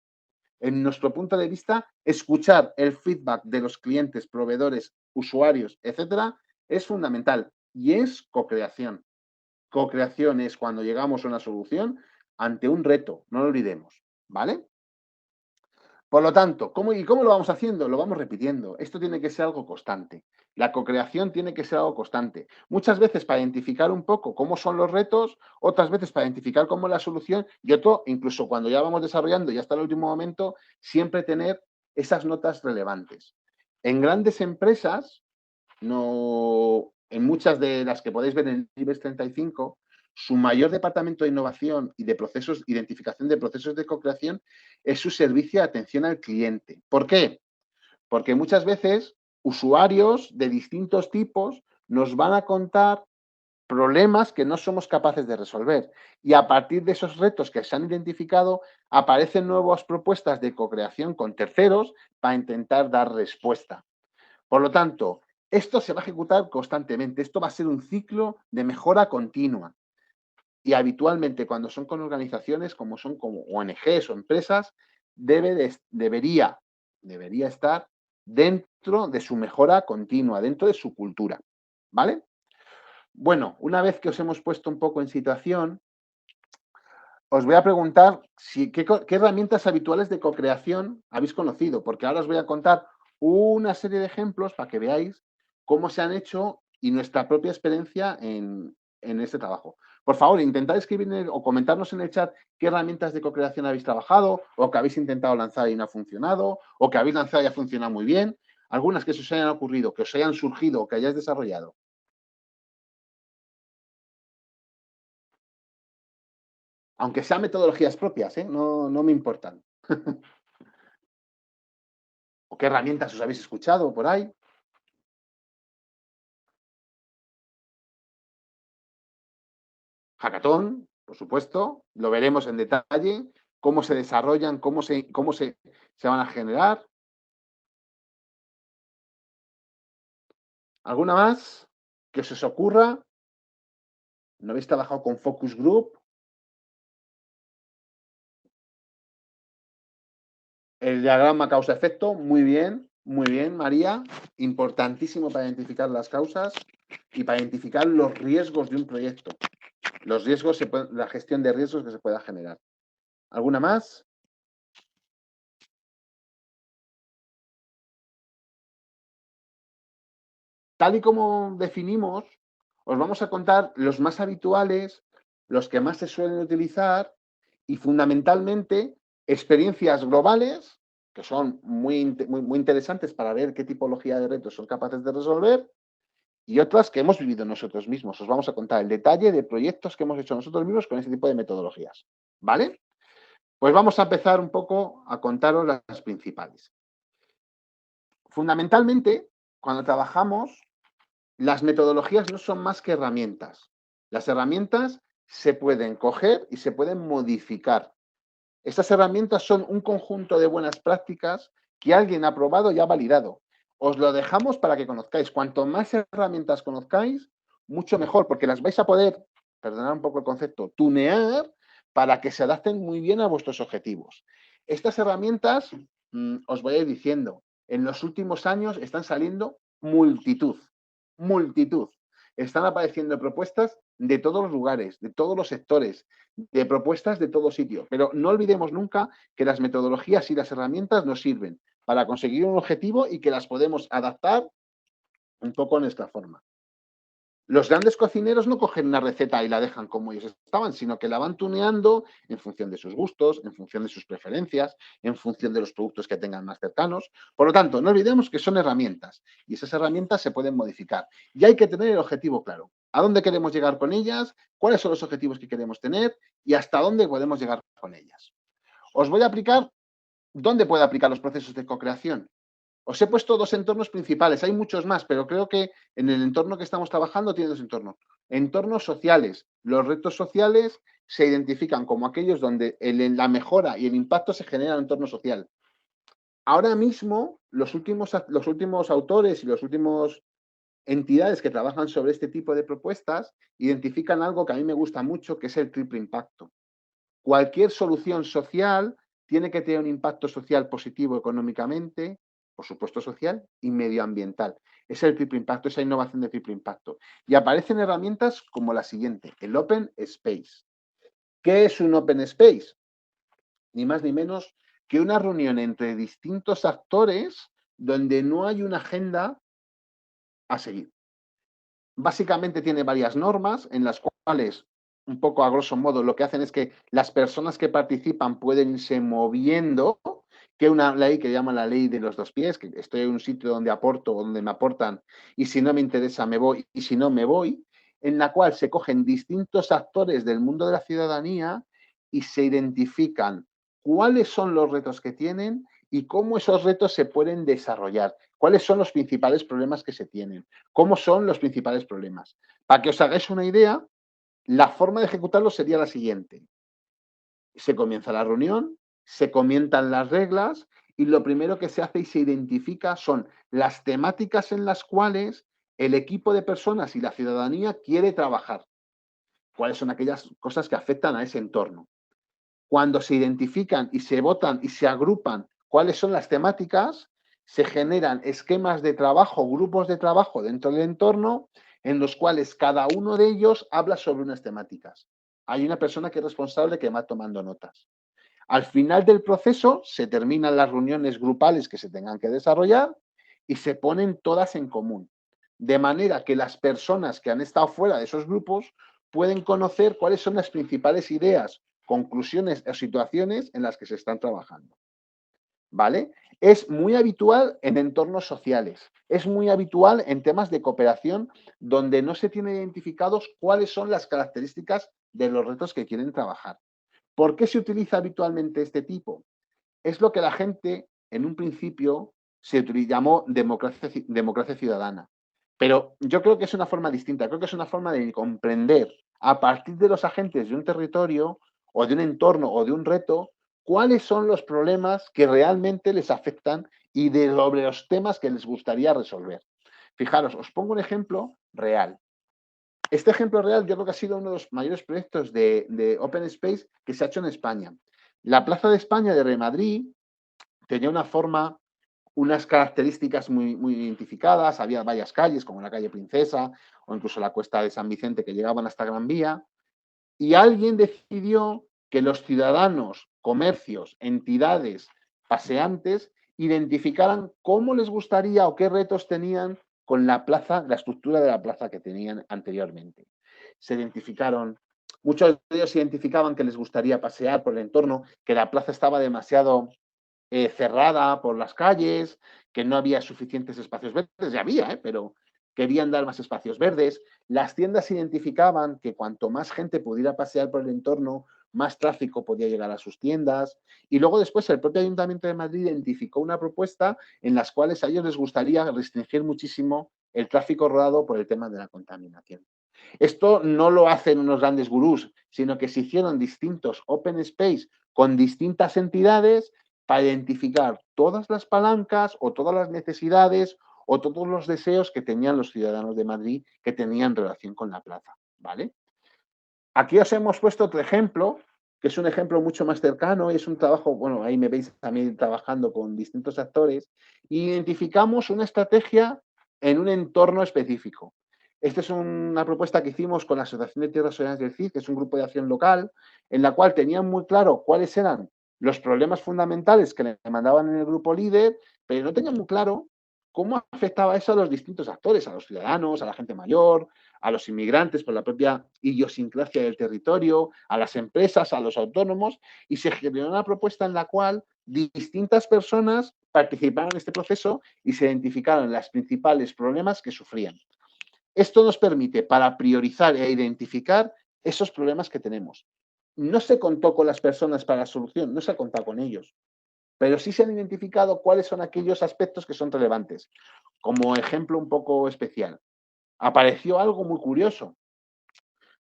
En nuestro punto de vista, escuchar el feedback de los clientes, proveedores, usuarios, etcétera, es fundamental y es co-creación. Co-creación es cuando llegamos a una solución ante un reto, no lo olvidemos, ¿vale? Por lo tanto, ¿cómo lo vamos haciendo? Lo vamos repitiendo. Esto tiene que ser algo constante. La cocreación tiene que ser algo constante. Muchas veces para identificar un poco cómo son los retos, otras veces para identificar cómo es la solución y otro, incluso cuando ya vamos desarrollando y hasta el último momento, siempre tener esas notas relevantes. En grandes empresas, en muchas de las que podéis ver en el IBEX 35, su mayor departamento de innovación y de procesos, identificación de procesos de cocreación es su servicio de atención al cliente. ¿Por qué? Porque muchas veces usuarios de distintos tipos nos van a contar problemas que no somos capaces de resolver. Y a partir de esos retos que se han identificado, aparecen nuevas propuestas de cocreación con terceros para intentar dar respuesta. Por lo tanto, esto se va a ejecutar constantemente. Esto va a ser un ciclo de mejora continua. Y habitualmente cuando son con organizaciones como son como ONGs o empresas, debería estar dentro de su mejora continua, dentro de su cultura. ¿Vale? Bueno, una vez que os hemos puesto un poco en situación, os voy a preguntar qué herramientas habituales de cocreación habéis conocido, porque ahora os voy a contar una serie de ejemplos para que veáis cómo se han hecho y nuestra propia experiencia en este trabajo. Por favor, intentad escribir o comentarnos en el chat qué herramientas de cocreación habéis trabajado o que habéis intentado lanzar y no ha funcionado o que habéis lanzado y ha funcionado muy bien. Algunas que se os hayan ocurrido, que os hayan surgido o que hayáis desarrollado. Aunque sean metodologías propias, no me importan. ¿O qué herramientas os habéis escuchado por ahí? Hackathon, por supuesto, lo veremos en detalle, cómo se desarrollan, cómo se van a generar. ¿Alguna más que se os ocurra? ¿No habéis trabajado con Focus Group? El diagrama causa-efecto, muy bien, María. Importantísimo para identificar las causas y para identificar los riesgos de un proyecto. Los riesgos, la gestión de riesgos que se pueda generar. ¿Alguna más? Tal y como definimos, os vamos a contar los más habituales, los que más se suelen utilizar y fundamentalmente experiencias globales, que son muy interesantes para ver qué tipología de retos son capaces de resolver, y otras que hemos vivido nosotros mismos. Os vamos a contar el detalle de proyectos que hemos hecho nosotros mismos con este tipo de metodologías. ¿Vale? Pues vamos a empezar un poco a contaros las principales. Fundamentalmente, cuando trabajamos, las metodologías no son más que herramientas. Las herramientas se pueden coger y se pueden modificar. Estas herramientas son un conjunto de buenas prácticas que alguien ha probado y ha validado. Os lo dejamos para que conozcáis. Cuanto más herramientas conozcáis, mucho mejor, porque las vais a poder, perdonad un poco el concepto, tunear para que se adapten muy bien a vuestros objetivos. Estas herramientas, os voy a ir diciendo, en los últimos años están saliendo multitud. Están apareciendo propuestas de todos los lugares, de todos los sectores, de propuestas de todo sitio. Pero no olvidemos nunca que las metodologías y las herramientas nos sirven para conseguir un objetivo y que las podemos adaptar un poco a nuestra forma. Los grandes cocineros no cogen una receta y la dejan como ellos estaban, sino que la van tuneando en función de sus gustos, en función de sus preferencias, en función de los productos que tengan más cercanos. Por lo tanto, no olvidemos que son herramientas y esas herramientas se pueden modificar. Y hay que tener el objetivo claro. ¿A dónde queremos llegar con ellas? ¿Cuáles son los objetivos que queremos tener? ¿Y hasta dónde podemos llegar con ellas? Os voy a aplicar, ¿dónde puede aplicar los procesos de cocreación? Os he puesto dos entornos principales, hay muchos más, pero creo que en el entorno que estamos trabajando tiene dos entornos. Entornos sociales. Los retos sociales se identifican como aquellos donde la mejora y el impacto se genera en el entorno social. Ahora mismo, los últimos autores y los últimos entidades que trabajan sobre este tipo de propuestas identifican algo que a mí me gusta mucho, que es el triple impacto. Cualquier solución social tiene que tener un impacto social positivo económicamente, por supuesto social y medioambiental. Es el triple impacto, esa innovación de triple impacto. Y aparecen herramientas como la siguiente, el Open Space. ¿Qué es un Open Space? Ni más ni menos que una reunión entre distintos actores donde no hay una agenda a seguir. Básicamente tiene varias normas en las cuales, un poco a grosso modo, lo que hacen es que las personas que participan pueden irse moviendo, que una ley que llama la ley de los dos pies, que estoy en un sitio donde aporto, donde me aportan, y si no me interesa me voy, y si no me voy, en la cual se cogen distintos actores del mundo de la ciudadanía y se identifican cuáles son los retos que tienen y cómo esos retos se pueden desarrollar, cuáles son los principales problemas que se tienen, cómo son los principales problemas. Para que os hagáis una idea, la forma de ejecutarlo sería la siguiente. Se comienza la reunión, se comentan las reglas y lo primero que se hace y se identifica son las temáticas en las cuales el equipo de personas y la ciudadanía quiere trabajar. ¿Cuáles son aquellas cosas que afectan a ese entorno? Cuando se identifican y se votan y se agrupan cuáles son las temáticas, se generan esquemas de trabajo, grupos de trabajo dentro del entorno, en los cuales cada uno de ellos habla sobre unas temáticas. Hay una persona que es responsable que va tomando notas. Al final del proceso se terminan las reuniones grupales que se tengan que desarrollar y se ponen todas en común. De manera que las personas que han estado fuera de esos grupos pueden conocer cuáles son las principales ideas, conclusiones o situaciones en las que se están trabajando. ¿Vale? Es muy habitual en entornos sociales, es muy habitual en temas de cooperación donde no se tienen identificados cuáles son las características de los retos que quieren trabajar. ¿Por qué se utiliza habitualmente este tipo? Es lo que la gente en un principio se llamó democracia ciudadana. Pero yo creo que es una forma distinta, creo que es una forma de comprender a partir de los agentes de un territorio o de un entorno o de un reto cuáles son los problemas que realmente les afectan y de sobre los temas que les gustaría resolver. Fijaros, os pongo un ejemplo real. Este ejemplo real yo creo que ha sido uno de los mayores proyectos de Open Space que se ha hecho en España. La Plaza de España de Madrid tenía una forma, unas características muy identificadas, había varias calles como la calle Princesa o incluso la Cuesta de San Vicente que llegaban hasta Gran Vía, y alguien decidió que los ciudadanos, comercios, entidades, paseantes, identificaran cómo les gustaría o qué retos tenían con la plaza, la estructura de la plaza que tenían anteriormente. Se identificaron, muchos de ellos identificaban que les gustaría pasear por el entorno, que la plaza estaba demasiado cerrada por las calles, que no había suficientes espacios verdes, ya había, pero querían dar más espacios verdes. Las tiendas identificaban que cuanto más gente pudiera pasear por el entorno, más tráfico podía llegar a sus tiendas. Y luego después el propio Ayuntamiento de Madrid identificó una propuesta en las cuales a ellos les gustaría restringir muchísimo el tráfico rodado por el tema de la contaminación. Esto no lo hacen unos grandes gurús, sino que se hicieron distintos open space con distintas entidades para identificar todas las palancas o todas las necesidades o todos los deseos que tenían los ciudadanos de Madrid que tenían relación con la plaza, ¿vale? Aquí os hemos puesto otro ejemplo, que es un ejemplo mucho más cercano, es un trabajo, bueno, ahí me veis también trabajando con distintos actores, y identificamos una estrategia en un entorno específico. Esta es una propuesta que hicimos con la Asociación de Tierras Soberanas del CID, que es un grupo de acción local, en la cual tenían muy claro cuáles eran los problemas fundamentales que le mandaban en el grupo líder, pero no tenían muy claro cómo afectaba eso a los distintos actores, a los ciudadanos, a la gente mayor, a los inmigrantes por la propia idiosincrasia del territorio, a las empresas, a los autónomos, y se generó una propuesta en la cual distintas personas participaron en este proceso y se identificaron los principales problemas que sufrían. Esto nos permite para priorizar e identificar esos problemas que tenemos. No se contó con las personas para la solución, no se ha contado con ellos, pero sí se han identificado cuáles son aquellos aspectos que son relevantes. Como ejemplo un poco especial, apareció algo muy curioso.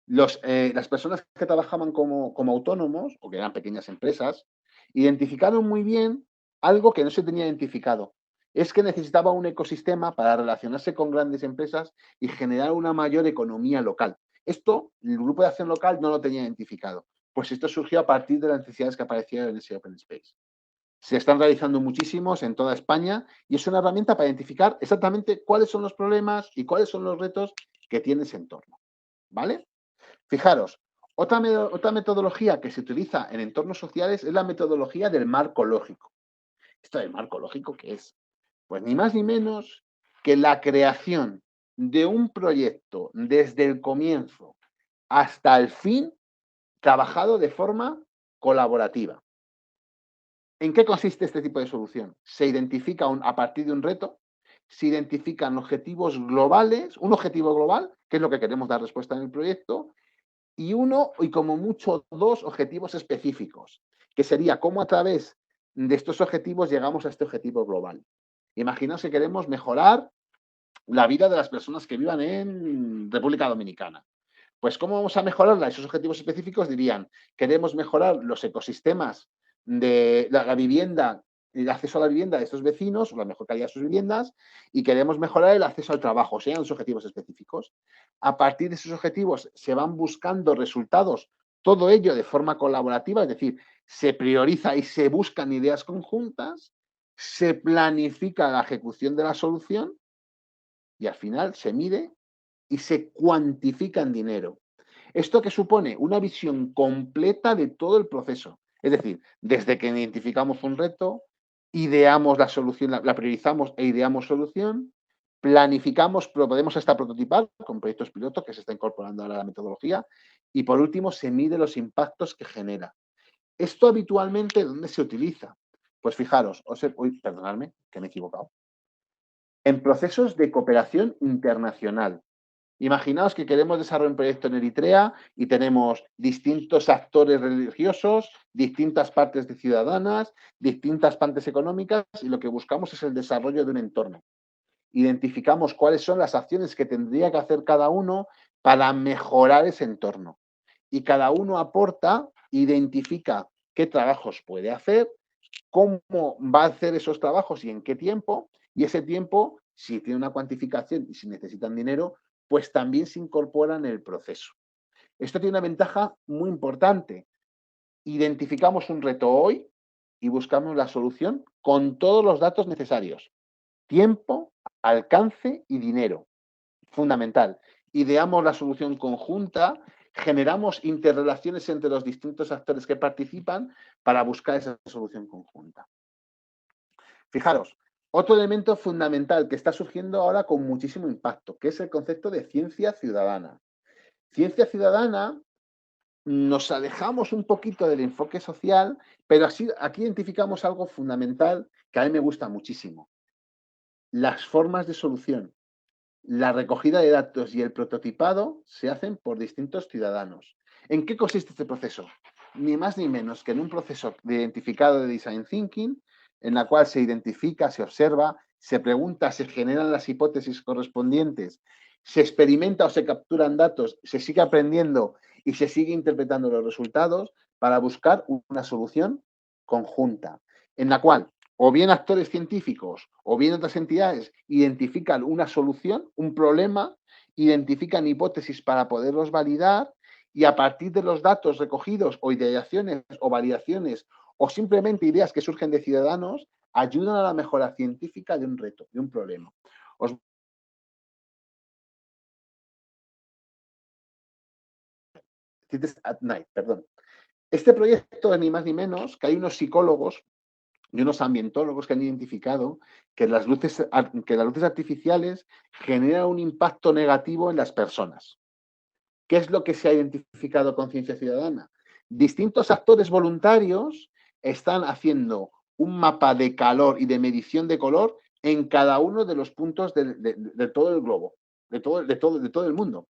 Las personas que trabajaban como autónomos o que eran pequeñas empresas identificaron muy bien algo que no se tenía identificado. Es que necesitaba un ecosistema para relacionarse con grandes empresas y generar una mayor economía local. Esto, el grupo de acción local no lo tenía identificado. Pues esto surgió a partir de las necesidades que aparecieron en ese Open Space. Se están realizando muchísimos en toda España y es una herramienta para identificar exactamente cuáles son los problemas y cuáles son los retos que tiene ese entorno. ¿Vale? Fijaros, Otra metodología que se utiliza en entornos sociales es la metodología del marco lógico. ¿Esto del marco lógico qué es? Pues ni más ni menos que la creación de un proyecto desde el comienzo hasta el fin, trabajado de forma colaborativa. ¿En qué consiste este tipo de solución? Se identifica a partir de un reto, se identifican objetivos globales, un objetivo global, que es lo que queremos dar respuesta en el proyecto, y como mucho dos objetivos específicos, que sería cómo a través de estos objetivos llegamos a este objetivo global. Imaginaos que queremos mejorar la vida de las personas que vivan en República Dominicana. Pues ¿cómo vamos a mejorarla? Esos objetivos específicos dirían, queremos mejorar los ecosistemas de la vivienda, el acceso a la vivienda de estos vecinos, o la mejor calidad de sus viviendas, y queremos mejorar el acceso al trabajo, sean los objetivos específicos. A partir de esos objetivos se van buscando resultados, todo ello de forma colaborativa, es decir, se prioriza y se buscan ideas conjuntas, se planifica la ejecución de la solución y al final se mide y se cuantifica en dinero. ¿Esto qué supone? Una visión completa de todo el proceso. Es decir, desde que identificamos un reto, ideamos la solución, la priorizamos e ideamos solución, planificamos, podemos hasta prototipar con proyectos pilotos que se está incorporando ahora a la metodología y por último se mide los impactos que genera. ¿Esto habitualmente dónde se utiliza? Pues fijaros, perdonadme que me he equivocado. En procesos de cooperación internacional. Imaginaos que queremos desarrollar un proyecto en Eritrea y tenemos distintos actores religiosos, distintas partes de ciudadanas, distintas partes económicas y lo que buscamos es el desarrollo de un entorno. Identificamos cuáles son las acciones que tendría que hacer cada uno para mejorar ese entorno. Y cada uno aporta, identifica qué trabajos puede hacer, cómo va a hacer esos trabajos y en qué tiempo, y ese tiempo, si tiene una cuantificación y si necesitan dinero, pues también se incorpora en el proceso. Esto tiene una ventaja muy importante. Identificamos un reto hoy y buscamos la solución con todos los datos necesarios. Tiempo, alcance y dinero. Fundamental. Ideamos la solución conjunta, generamos interrelaciones entre los distintos actores que participan para buscar esa solución conjunta. Fijaros, otro elemento fundamental que está surgiendo ahora con muchísimo impacto, que es el concepto de ciencia ciudadana. Ciencia ciudadana, nos alejamos un poquito del enfoque social, pero aquí identificamos algo fundamental que a mí me gusta muchísimo. Las formas de solución, la recogida de datos y el prototipado se hacen por distintos ciudadanos. ¿En qué consiste este proceso? Ni más ni menos que en un proceso de identificado de design thinking, en la cual se identifica, se observa, se pregunta, se generan las hipótesis correspondientes, se experimenta o se capturan datos, se sigue aprendiendo y se sigue interpretando los resultados para buscar una solución conjunta, en la cual o bien actores científicos o bien otras entidades identifican una solución, un problema, identifican hipótesis para poderlos validar y a partir de los datos recogidos o ideaciones o validaciones o simplemente ideas que surgen de ciudadanos, ayudan a la mejora científica de un reto, de un problema. Este proyecto es ni más ni menos que hay unos psicólogos y unos ambientólogos que han identificado que las luces artificiales generan un impacto negativo en las personas. ¿Qué es lo que se ha identificado con Ciencia Ciudadana? Distintos actores voluntarios están haciendo un mapa de calor y de medición de color en cada uno de los puntos de todo el globo, de todo el mundo.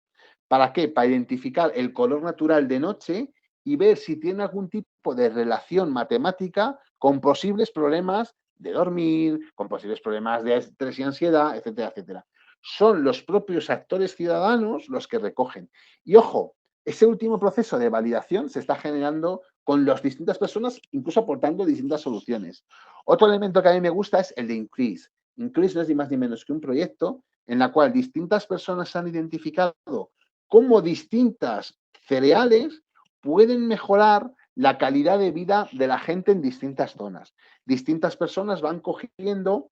¿Para qué? Para identificar el color natural de noche y ver si tiene algún tipo de relación matemática con posibles problemas de dormir, con posibles problemas de estrés y ansiedad, etcétera, etcétera. Son los propios actores ciudadanos los que recogen. Y ojo, ese último proceso de validación se está generando con las distintas personas, incluso aportando distintas soluciones. Otro elemento que a mí me gusta es el de Increase. Increase no es ni más ni menos que un proyecto en el cual distintas personas han identificado cómo distintas cereales pueden mejorar la calidad de vida de la gente en distintas zonas. Distintas personas van cogiendo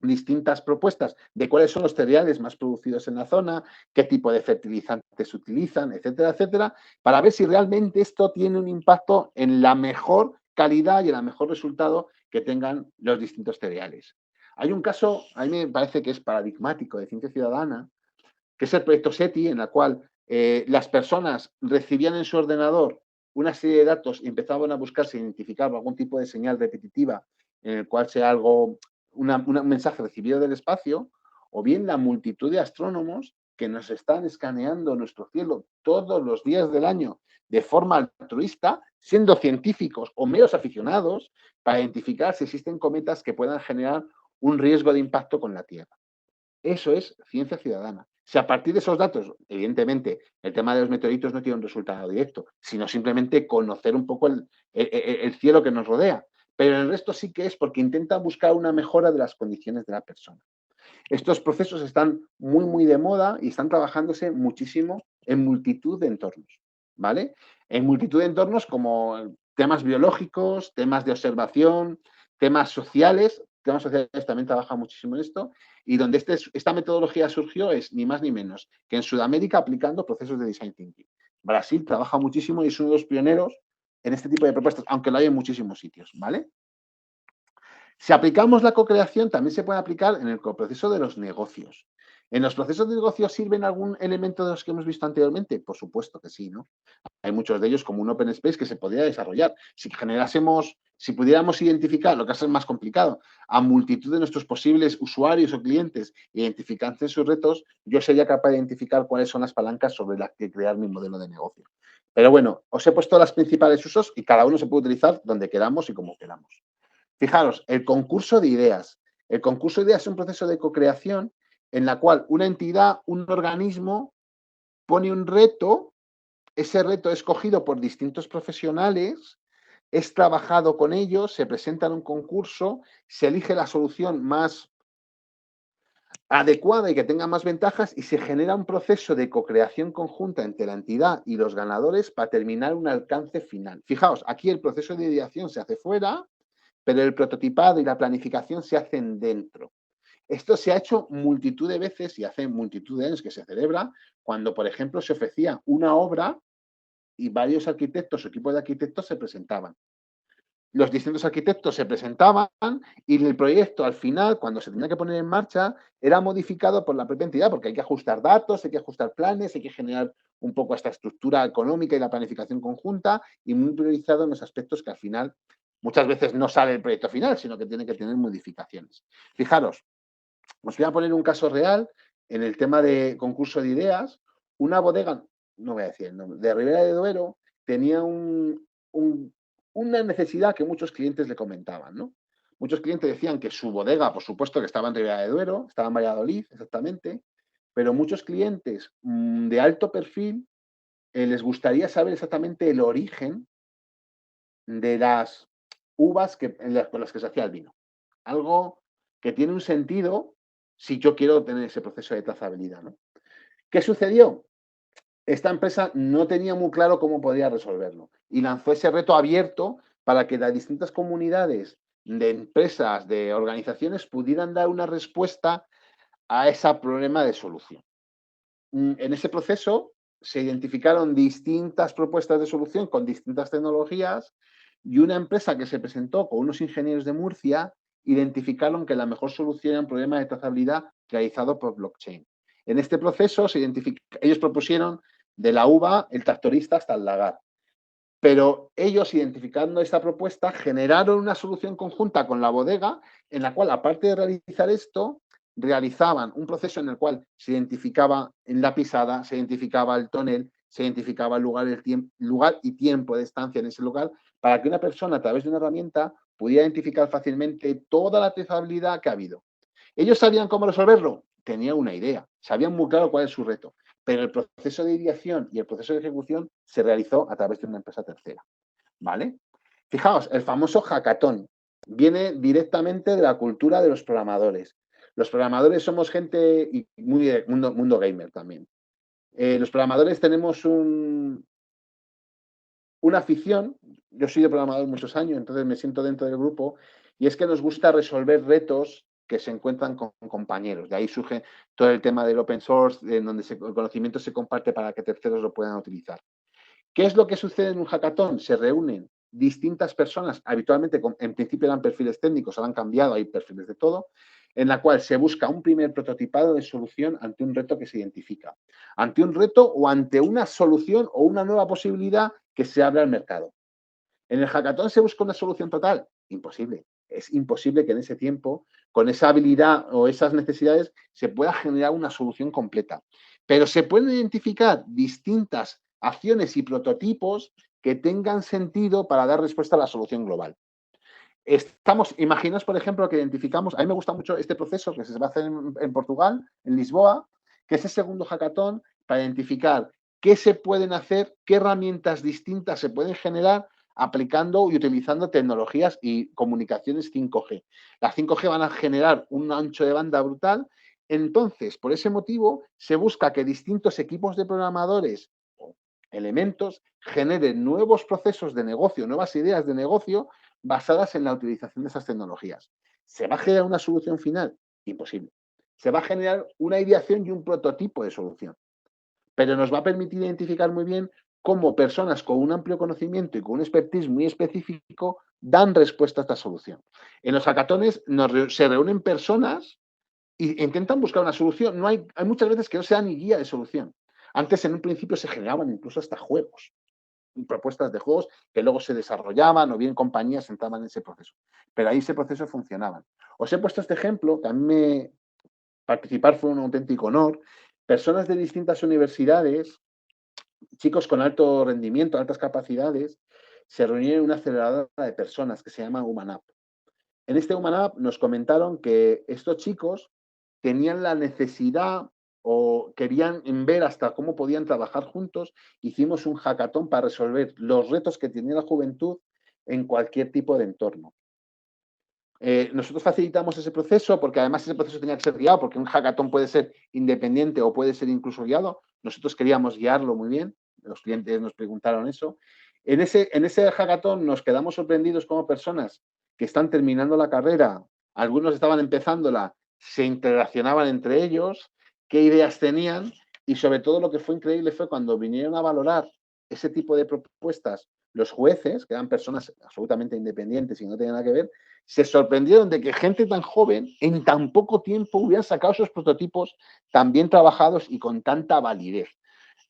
distintas propuestas de cuáles son los cereales más producidos en la zona, qué tipo de fertilizantes utilizan, etcétera, etcétera, para ver si realmente esto tiene un impacto en la mejor calidad y en el mejor resultado que tengan los distintos cereales. Hay un caso, a mí me parece que es paradigmático de ciencia ciudadana, que es el proyecto SETI, en la cual las personas recibían en su ordenador una serie de datos y empezaban a buscar si identificaban algún tipo de señal repetitiva en el cual sea algo, un mensaje recibido del espacio, o bien la multitud de astrónomos que nos están escaneando nuestro cielo todos los días del año de forma altruista, siendo científicos o meros aficionados, para identificar si existen cometas que puedan generar un riesgo de impacto con la Tierra. Eso es ciencia ciudadana. Si a partir de esos datos, evidentemente, el tema de los meteoritos no tiene un resultado directo, sino simplemente conocer un poco el cielo que nos rodea. Pero el resto sí que es porque intenta buscar una mejora de las condiciones de la persona. Estos procesos están muy, muy de moda y están trabajándose muchísimo en multitud de entornos, ¿vale? En multitud de entornos como temas biológicos, temas de observación, temas sociales también trabaja muchísimo en esto, y donde esta metodología surgió es ni más ni menos que en Sudamérica aplicando procesos de design thinking. Brasil trabaja muchísimo y es uno de los pioneros en este tipo de propuestas, aunque lo hay en muchísimos sitios, ¿vale? Si aplicamos la co-creación, también se puede aplicar en el proceso de los negocios. ¿En los procesos de negocio sirven algún elemento de los que hemos visto anteriormente? Por supuesto que sí, ¿no? Hay muchos de ellos como un open space que se podría desarrollar. Si pudiéramos identificar, lo que es más complicado, a multitud de nuestros posibles usuarios o clientes, identificando sus retos, yo sería capaz de identificar cuáles son las palancas sobre las que crear mi modelo de negocio. Pero bueno, os he puesto las principales usos y cada uno se puede utilizar donde queramos y como queramos. Fijaros, el concurso de ideas. El concurso de ideas es un proceso de co-creación en la cual una entidad, un organismo, pone un reto, ese reto es escogido por distintos profesionales, es trabajado con ellos, se presenta en un concurso, se elige la solución más adecuada y que tenga más ventajas y se genera un proceso de co-creación conjunta entre la entidad y los ganadores para terminar un alcance final. Fijaos, aquí el proceso de ideación se hace fuera, pero el prototipado y la planificación se hacen dentro. Esto se ha hecho multitud de veces y hace multitud de años que se celebra cuando, por ejemplo, se ofrecía una obra y varios arquitectos o equipos de arquitectos se presentaban. Los distintos arquitectos se presentaban y el proyecto al final, cuando se tenía que poner en marcha, era modificado por la propia entidad porque hay que ajustar datos, hay que ajustar planes, hay que generar un poco esta estructura económica y la planificación conjunta y muy priorizado en los aspectos que al final muchas veces no sale el proyecto final, sino que tiene que tener modificaciones. Fijaros, os voy a poner un caso real en el tema de concurso de ideas. Una bodega, no voy a decir el nombre, de Ribera de Duero tenía una necesidad que muchos clientes le comentaban, ¿no? Muchos clientes decían que su bodega, por supuesto, que estaba en Ribera de Duero, estaba en Valladolid, exactamente, pero muchos clientes de alto perfil les gustaría saber exactamente el origen de las uvas con las que se hacía el vino. Algo que tiene un sentido si yo quiero tener ese proceso de trazabilidad, ¿no? ¿Qué sucedió? Esta empresa no tenía muy claro cómo podía resolverlo y lanzó ese reto abierto para que las distintas comunidades de empresas, de organizaciones, pudieran dar una respuesta a ese problema de solución. En ese proceso se identificaron distintas propuestas de solución con distintas tecnologías y una empresa que se presentó con unos ingenieros de Murcia identificaron que la mejor solución era un problema de trazabilidad realizado por blockchain. En este proceso ellos propusieron de la uva, el tractorista hasta el lagar. Pero ellos, identificando esta propuesta, generaron una solución conjunta con la bodega en la cual, aparte de realizar esto, realizaban un proceso en el cual se identificaba en la pisada, se identificaba el tonel, se identificaba el lugar y tiempo de estancia en ese lugar, para que una persona, a través de una herramienta, pudiera identificar fácilmente toda la trazabilidad que ha habido. ¿Ellos sabían cómo resolverlo? Tenían una idea, sabían muy claro cuál es su reto, pero el proceso de ideación y el proceso de ejecución se realizó a través de una empresa tercera, ¿vale? Fijaos, el famoso hackathon viene directamente de la cultura de los programadores. Los programadores somos gente y muy de mundo gamer también. Los programadores tenemos una afición, yo soy de programador muchos años, entonces me siento dentro del grupo, y es que nos gusta resolver retos que se encuentran con compañeros. De ahí surge todo el tema del open source, en donde el conocimiento se comparte para que terceros lo puedan utilizar. ¿Qué es lo que sucede en un hackathon? Se reúnen distintas personas, habitualmente en principio eran perfiles técnicos, ahora han cambiado, hay perfiles de todo, en la cual se busca un primer prototipado de solución ante un reto que se identifica, ante un reto o ante una solución o una nueva posibilidad que se abre al mercado. ¿En el hackathon se busca una solución total? Imposible. Es imposible que en ese tiempo, con esa habilidad o esas necesidades, se pueda generar una solución completa. Pero se pueden identificar distintas acciones y prototipos que tengan sentido para dar respuesta a la solución global. Imaginaos, por ejemplo, que identificamos, a mí me gusta mucho este proceso que se va a hacer en Portugal, en Lisboa, que es el segundo hackathon para identificar qué se pueden hacer, qué herramientas distintas se pueden generar aplicando y utilizando tecnologías y comunicaciones 5G. Las 5G van a generar un ancho de banda brutal. Entonces, por ese motivo, se busca que distintos equipos de programadores o elementos generen nuevos procesos de negocio, nuevas ideas de negocio basadas en la utilización de esas tecnologías. ¿Se va a generar una solución final? Imposible. Se va a generar una ideación y un prototipo de solución. Pero nos va a permitir identificar muy bien cómo personas con un amplio conocimiento y con un expertise muy específico dan respuesta a esta solución. En los hackatones se reúnen personas e intentan buscar una solución. Hay muchas veces que no se da ni guía de solución. Antes, en un principio, se generaban incluso hasta juegos, propuestas de juegos que luego se desarrollaban o bien compañías entraban en ese proceso. Pero ahí ese proceso funcionaba. Os he puesto este ejemplo, que a mí participar fue un auténtico honor. Personas de distintas universidades, chicos con alto rendimiento, altas capacidades, se reunieron en una aceleradora de personas que se llama HumanUp. En este HumanUp nos comentaron que estos chicos tenían la necesidad o querían ver hasta cómo podían trabajar juntos. Hicimos un hackathon para resolver los retos que tenía la juventud en cualquier tipo de entorno. Nosotros facilitamos ese proceso porque además ese proceso tenía que ser guiado, porque un hackathon puede ser independiente o puede ser incluso guiado. Nosotros queríamos guiarlo muy bien, los clientes nos preguntaron eso. En ese hackathon nos quedamos sorprendidos como personas que están terminando la carrera, algunos estaban empezándola, se interrelacionaban entre ellos, qué ideas tenían y sobre todo lo que fue increíble fue cuando vinieron a valorar ese tipo de propuestas los jueces, que eran personas absolutamente independientes y no tenían nada que ver, se sorprendieron de que gente tan joven en tan poco tiempo hubieran sacado esos prototipos tan bien trabajados y con tanta validez.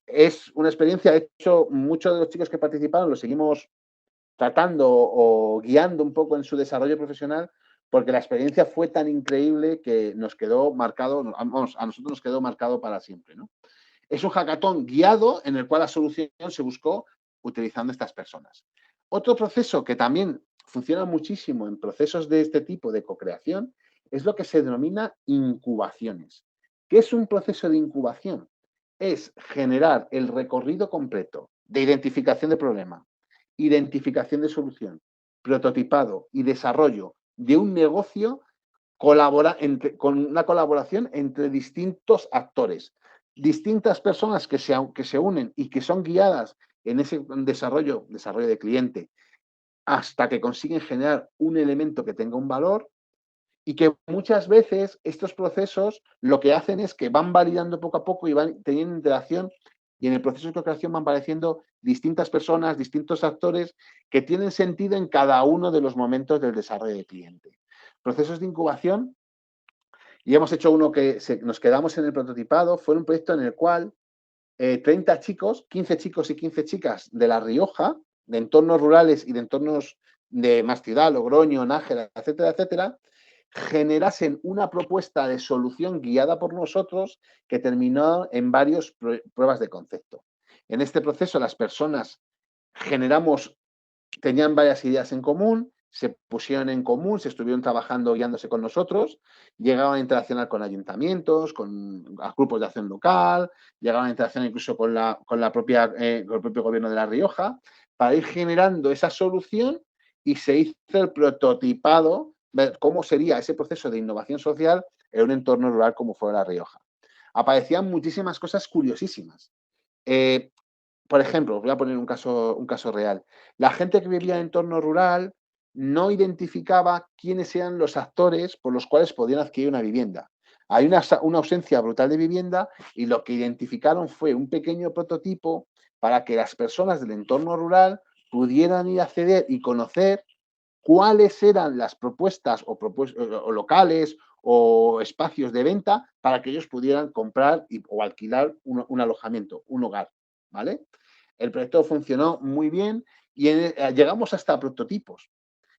Es una experiencia, de hecho, muchos de los chicos que participaron los seguimos tratando o guiando un poco en su desarrollo profesional porque la experiencia fue tan increíble que nos quedó marcado, vamos, a nosotros nos quedó marcado para siempre, ¿no? Es un hackathon guiado en el cual la solución se buscó utilizando estas personas. Otro proceso que también funciona muchísimo en procesos de este tipo de co-creación es lo que se denomina incubaciones. ¿Qué es un proceso de incubación? Es generar el recorrido completo de identificación de problema, identificación de solución, prototipado y desarrollo de un negocio con una colaboración entre distintos actores, distintas personas que se unen y que son guiadas en ese desarrollo de cliente hasta que consiguen generar un elemento que tenga un valor y que muchas veces estos procesos lo que hacen es que van validando poco a poco y van teniendo interacción y en el proceso de co-creación van apareciendo distintas personas, distintos actores que tienen sentido en cada uno de los momentos del desarrollo del cliente. Procesos de incubación, y hemos hecho uno que nos quedamos en el prototipado, fue un proyecto en el cual 30 chicos, 15 chicos y 15 chicas de La Rioja, de entornos rurales y de entornos de más ciudad, Logroño, Nájera, etcétera, etcétera, generasen una propuesta de solución guiada por nosotros que terminó en varias pruebas de concepto. En este proceso las personas tenían varias ideas en común, se pusieron en común, se estuvieron trabajando guiándose con nosotros, llegaban a interaccionar con ayuntamientos, con grupos de acción local, llegaban a interaccionar incluso con con el propio gobierno de La Rioja, para ir generando esa solución y se hizo el prototipado, ver cómo sería ese proceso de innovación social en un entorno rural como fue La Rioja. Aparecían muchísimas cosas curiosísimas. Por ejemplo, voy a poner un caso real. La gente que vivía en entorno rural no identificaba quiénes eran los actores por los cuales podían adquirir una vivienda. Hay una ausencia brutal de vivienda y lo que identificaron fue un pequeño prototipo para que las personas del entorno rural pudieran ir a acceder y conocer cuáles eran las propuestas o locales o espacios de venta para que ellos pudieran comprar o alquilar un alojamiento, un hogar, ¿vale? El proyecto funcionó muy bien y llegamos hasta prototipos.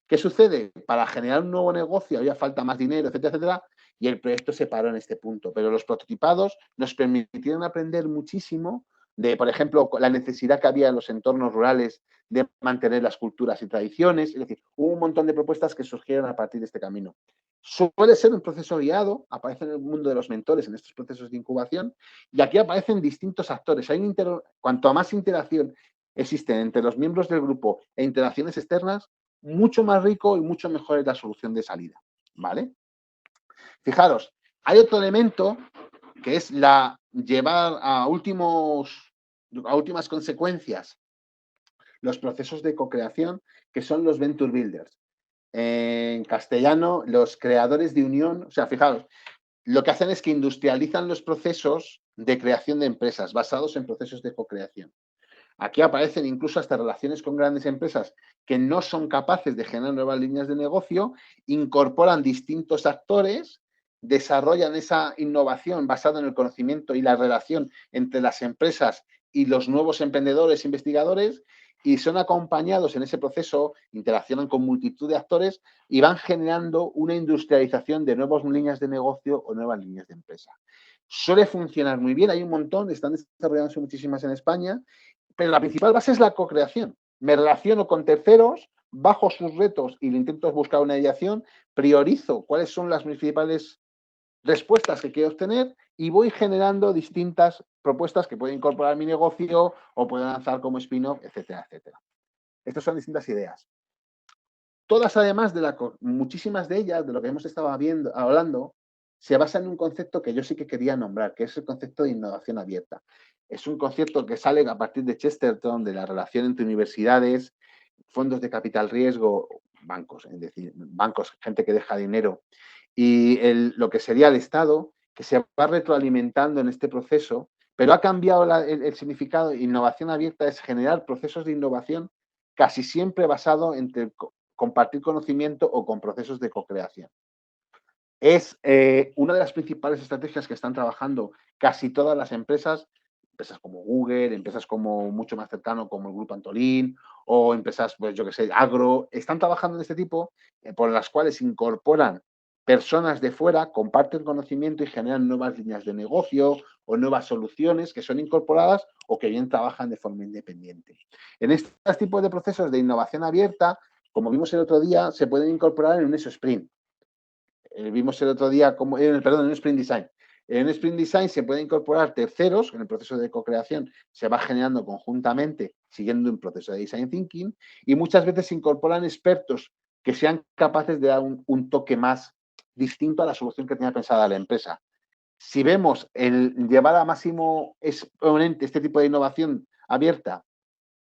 ¿Qué sucede? Para generar un nuevo negocio había falta más dinero, etcétera, etcétera, y el proyecto se paró en este punto. Pero los prototipados nos permitieron aprender muchísimo de, por ejemplo, la necesidad que había en los entornos rurales de mantener las culturas y tradiciones. Es decir, hubo un montón de propuestas que surgieron a partir de este camino. Suele ser un proceso guiado, aparece en el mundo de los mentores en estos procesos de incubación, y aquí aparecen distintos actores. Cuanto más interacción existe entre los miembros del grupo e interacciones externas, mucho más rico y mucho mejor es la solución de salida, ¿vale? Fijaros, hay otro elemento que es llevar a últimas consecuencias los procesos de co-creación, que son los venture builders. En castellano, los creadores de unión, o sea, fijaros, lo que hacen es que industrializan los procesos de creación de empresas basados en procesos de co-creación. Aquí aparecen incluso hasta relaciones con grandes empresas que no son capaces de generar nuevas líneas de negocio, incorporan distintos actores, desarrollan esa innovación basada en el conocimiento y la relación entre las empresas y los nuevos emprendedores e investigadores y son acompañados en ese proceso, interaccionan con multitud de actores y van generando una industrialización de nuevas líneas de negocio o nuevas líneas de empresa. Suele funcionar muy bien, hay un montón, están desarrollándose muchísimas en España, pero la principal base es la co-creación. Me relaciono con terceros, bajo sus retos y le intento buscar una ideación, priorizo cuáles son las principales respuestas que quiero obtener y voy generando distintas propuestas que puedo incorporar a mi negocio o puedo lanzar como spin-off, etcétera, etcétera. Estas son distintas ideas. Todas, además, muchísimas de ellas, de lo que hemos estado hablando, se basan en un concepto que yo sí que quería nombrar, que es el concepto de innovación abierta. Es un concepto que sale a partir de Chesterton, de la relación entre universidades, fondos de capital riesgo, bancos, es decir, bancos, gente que deja dinero, y lo que sería el Estado, que se va retroalimentando en este proceso, pero ha cambiado el significado. Innovación abierta es generar procesos de innovación casi siempre basado entre compartir conocimiento o con procesos de co-creación. Es una de las principales estrategias que están trabajando casi todas las empresas como Google, empresas como mucho más cercano como el Grupo Antolín o empresas, pues yo que sé, agro, están trabajando en este tipo por las cuales incorporan personas de fuera, comparten conocimiento y generan nuevas líneas de negocio o nuevas soluciones que son incorporadas o que bien trabajan de forma independiente. En estos tipos de procesos de innovación abierta, como vimos el otro día, se pueden incorporar en un sprint. Vimos el otro día, en un sprint design. En un sprint design se puede incorporar terceros, en el proceso de co-creación se va generando conjuntamente siguiendo un proceso de design thinking y muchas veces se incorporan expertos que sean capaces de dar un toque más distinto a la solución que tenía pensada la empresa. Si vemos el llevar a máximo exponente este tipo de innovación abierta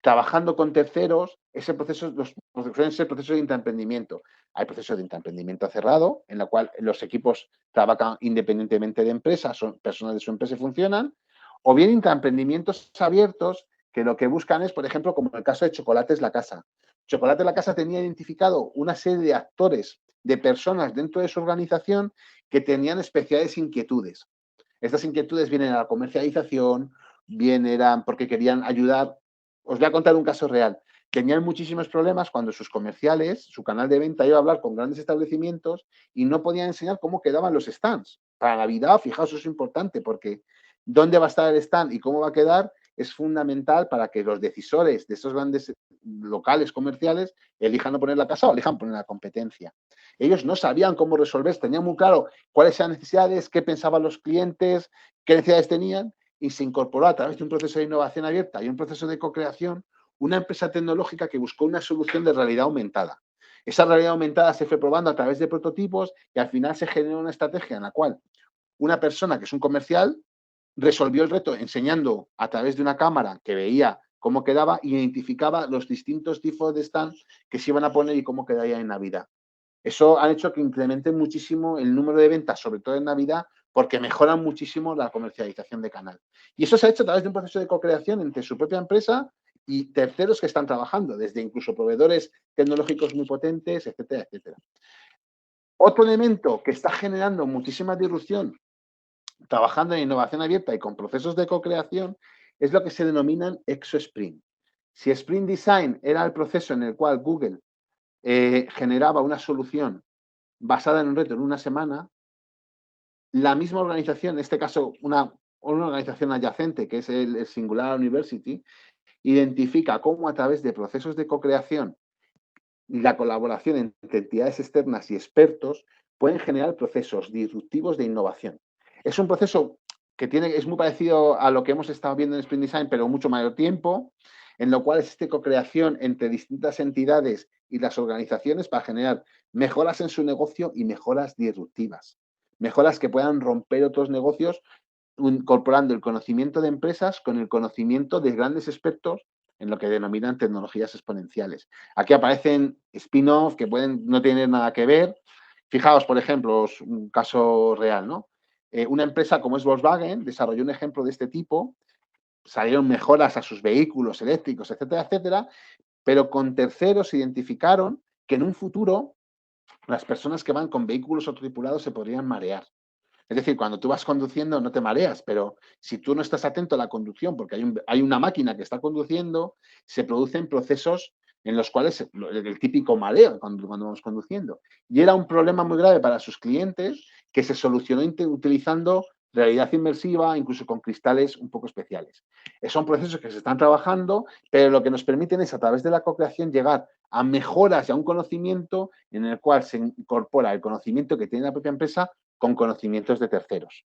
trabajando con terceros, suelen ser procesos de intraemprendimiento. Hay procesos de intraemprendimiento cerrado, en el cual los equipos trabajan independientemente de empresas, son personas de su empresa y funcionan, o bien intraemprendimientos abiertos, que lo que buscan es, por ejemplo, como en el caso de Chocolates La Casa. Chocolates La Casa tenía identificado una serie de actores, de personas dentro de su organización que tenían especiales inquietudes. Estas inquietudes vienen a la comercialización, bien eran porque querían ayudar. Os voy a contar un caso real. Tenían muchísimos problemas cuando sus comerciales, su canal de venta iba a hablar con grandes establecimientos y no podían enseñar cómo quedaban los stands. Para Navidad, fijaos, eso es importante porque dónde va a estar el stand y cómo va a quedar es fundamental para que los decisores de esos grandes locales comerciales elijan no poner la casa o elijan poner la competencia. Ellos no sabían cómo resolver, tenían muy claro cuáles eran las necesidades, qué pensaban los clientes, qué necesidades tenían y se incorporó a través de un proceso de innovación abierta y un proceso de co-creación una empresa tecnológica que buscó una solución de realidad aumentada. Esa realidad aumentada se fue probando a través de prototipos y al final se generó una estrategia en la cual una persona que es un comercial resolvió el reto enseñando a través de una cámara que veía cómo quedaba, y identificaba los distintos tipos de stand que se iban a poner y cómo quedaría en Navidad. Eso ha hecho que incremente muchísimo el número de ventas, sobre todo en Navidad, porque mejoran muchísimo la comercialización de canal. Y eso se ha hecho a través de un proceso de co-creación entre su propia empresa y terceros que están trabajando, desde incluso proveedores tecnológicos muy potentes, etcétera, etcétera. Otro elemento que está generando muchísima disrupción, trabajando en innovación abierta y con procesos de co-creación, es lo que se denominan ExoSprint. Si Sprint Design era el proceso en el cual Google generaba una solución basada en un reto en una semana, la misma organización, en este caso una organización adyacente, que es el Singular University, identifica cómo a través de procesos de co-creación y la colaboración entre entidades externas y expertos pueden generar procesos disruptivos de innovación. Es un proceso que es muy parecido a lo que hemos estado viendo en Sprint Design, pero mucho mayor tiempo, en lo cual existe co-creación entre distintas entidades y las organizaciones para generar mejoras en su negocio y mejoras disruptivas. Mejoras que puedan romper otros negocios, incorporando el conocimiento de empresas con el conocimiento de grandes expertos en lo que denominan tecnologías exponenciales. Aquí aparecen spin-off que pueden no tener nada que ver. Fijaos, por ejemplo, un caso real, ¿no? Una empresa como es Volkswagen desarrolló un ejemplo de este tipo, salieron mejoras a sus vehículos eléctricos, etcétera, etcétera, pero con terceros identificaron que en un futuro las personas que van con vehículos autotripulados se podrían marear. Es decir, cuando tú vas conduciendo no te mareas, pero si tú no estás atento a la conducción, porque hay una máquina que está conduciendo, se producen procesos en los cuales el típico mareo cuando vamos conduciendo. Y era un problema muy grave para sus clientes que se solucionó utilizando realidad inmersiva, incluso con cristales un poco especiales. Son procesos que se están trabajando, pero lo que nos permiten es, a través de la co-creación, llegar a mejoras y a un conocimiento en el cual se incorpora el conocimiento que tiene la propia empresa con conocimientos de terceros.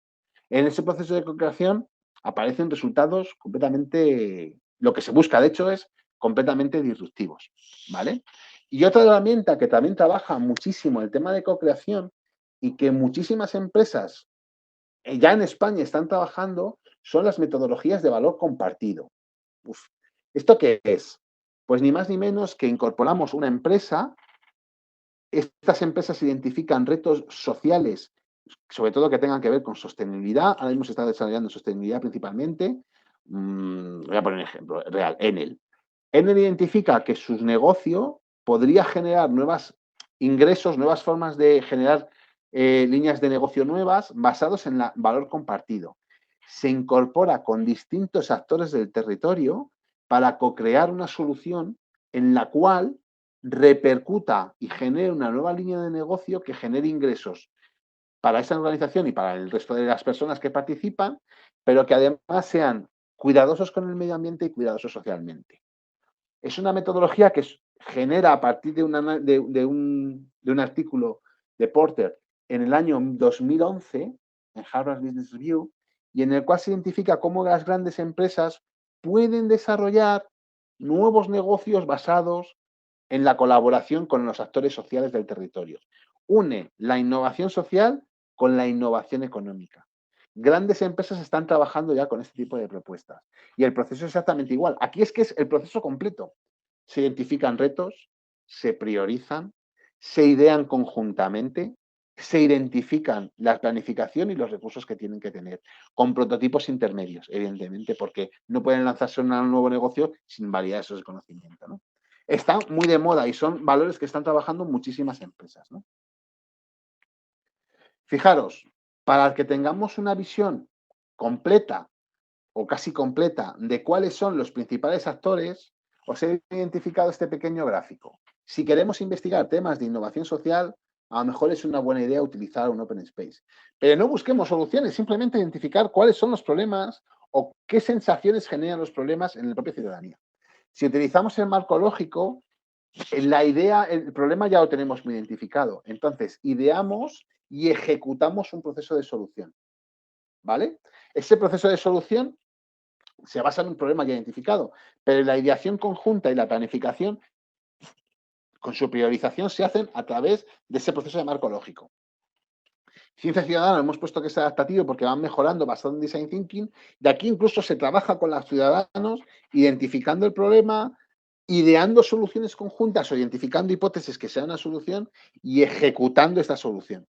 En ese proceso de co-creación aparecen resultados completamente, lo que se busca de hecho es completamente disruptivos, ¿vale? Y otra herramienta que también trabaja muchísimo el tema de co-creación y que muchísimas empresas ya en España están trabajando son las metodologías de valor compartido. Uf, ¿esto qué es? Pues ni más ni menos que incorporamos una empresa. Estas empresas identifican retos sociales, sobre todo que tengan que ver con sostenibilidad. Ahora mismo se está desarrollando sostenibilidad principalmente. Voy a poner un ejemplo real. Enel. Enel identifica que su negocio podría generar nuevos ingresos, nuevas formas de generar líneas de negocio nuevas basados en el valor compartido. Se incorpora con distintos actores del territorio para co-crear una solución en la cual repercuta y genere una nueva línea de negocio que genere ingresos para esa organización y para el resto de las personas que participan, pero que además sean cuidadosos con el medio ambiente y cuidadosos socialmente. Es una metodología que genera a partir de un artículo de Porter en el año 2011 en Harvard Business Review, y en el cual se identifica cómo las grandes empresas pueden desarrollar nuevos negocios basados en la colaboración con los actores sociales del territorio. Une la innovación social con la innovación económica. Grandes empresas están trabajando ya con este tipo de propuestas. Y el proceso es exactamente igual. Aquí es que es el proceso completo. Se identifican retos, se priorizan, se idean conjuntamente, se identifican la planificación y los recursos que tienen que tener, con prototipos intermedios, evidentemente, porque no pueden lanzarse a un nuevo negocio sin validar esos conocimientos, ¿no? Está muy de moda y son valores que están trabajando muchísimas empresas, ¿no? Fijaros, para que tengamos una visión completa o casi completa de cuáles son los principales actores, os he identificado este pequeño gráfico. Si queremos investigar temas de innovación social, a lo mejor es una buena idea utilizar un Open Space. Pero no busquemos soluciones, simplemente identificar cuáles son los problemas o qué sensaciones generan los problemas en la propia ciudadanía. Si utilizamos el marco lógico, el problema ya lo tenemos muy identificado. Entonces, ideamos y ejecutamos un proceso de solución. ¿Vale? Ese proceso de solución se basa en un problema ya identificado, pero la ideación conjunta y la planificación, con su priorización, se hacen a través de ese proceso de marco lógico. Ciencia ciudadana hemos puesto que es adaptativo porque van mejorando basado en Design Thinking. De aquí incluso se trabaja con los ciudadanos, identificando el problema, ideando soluciones conjuntas o identificando hipótesis que sean una solución y ejecutando esta solución.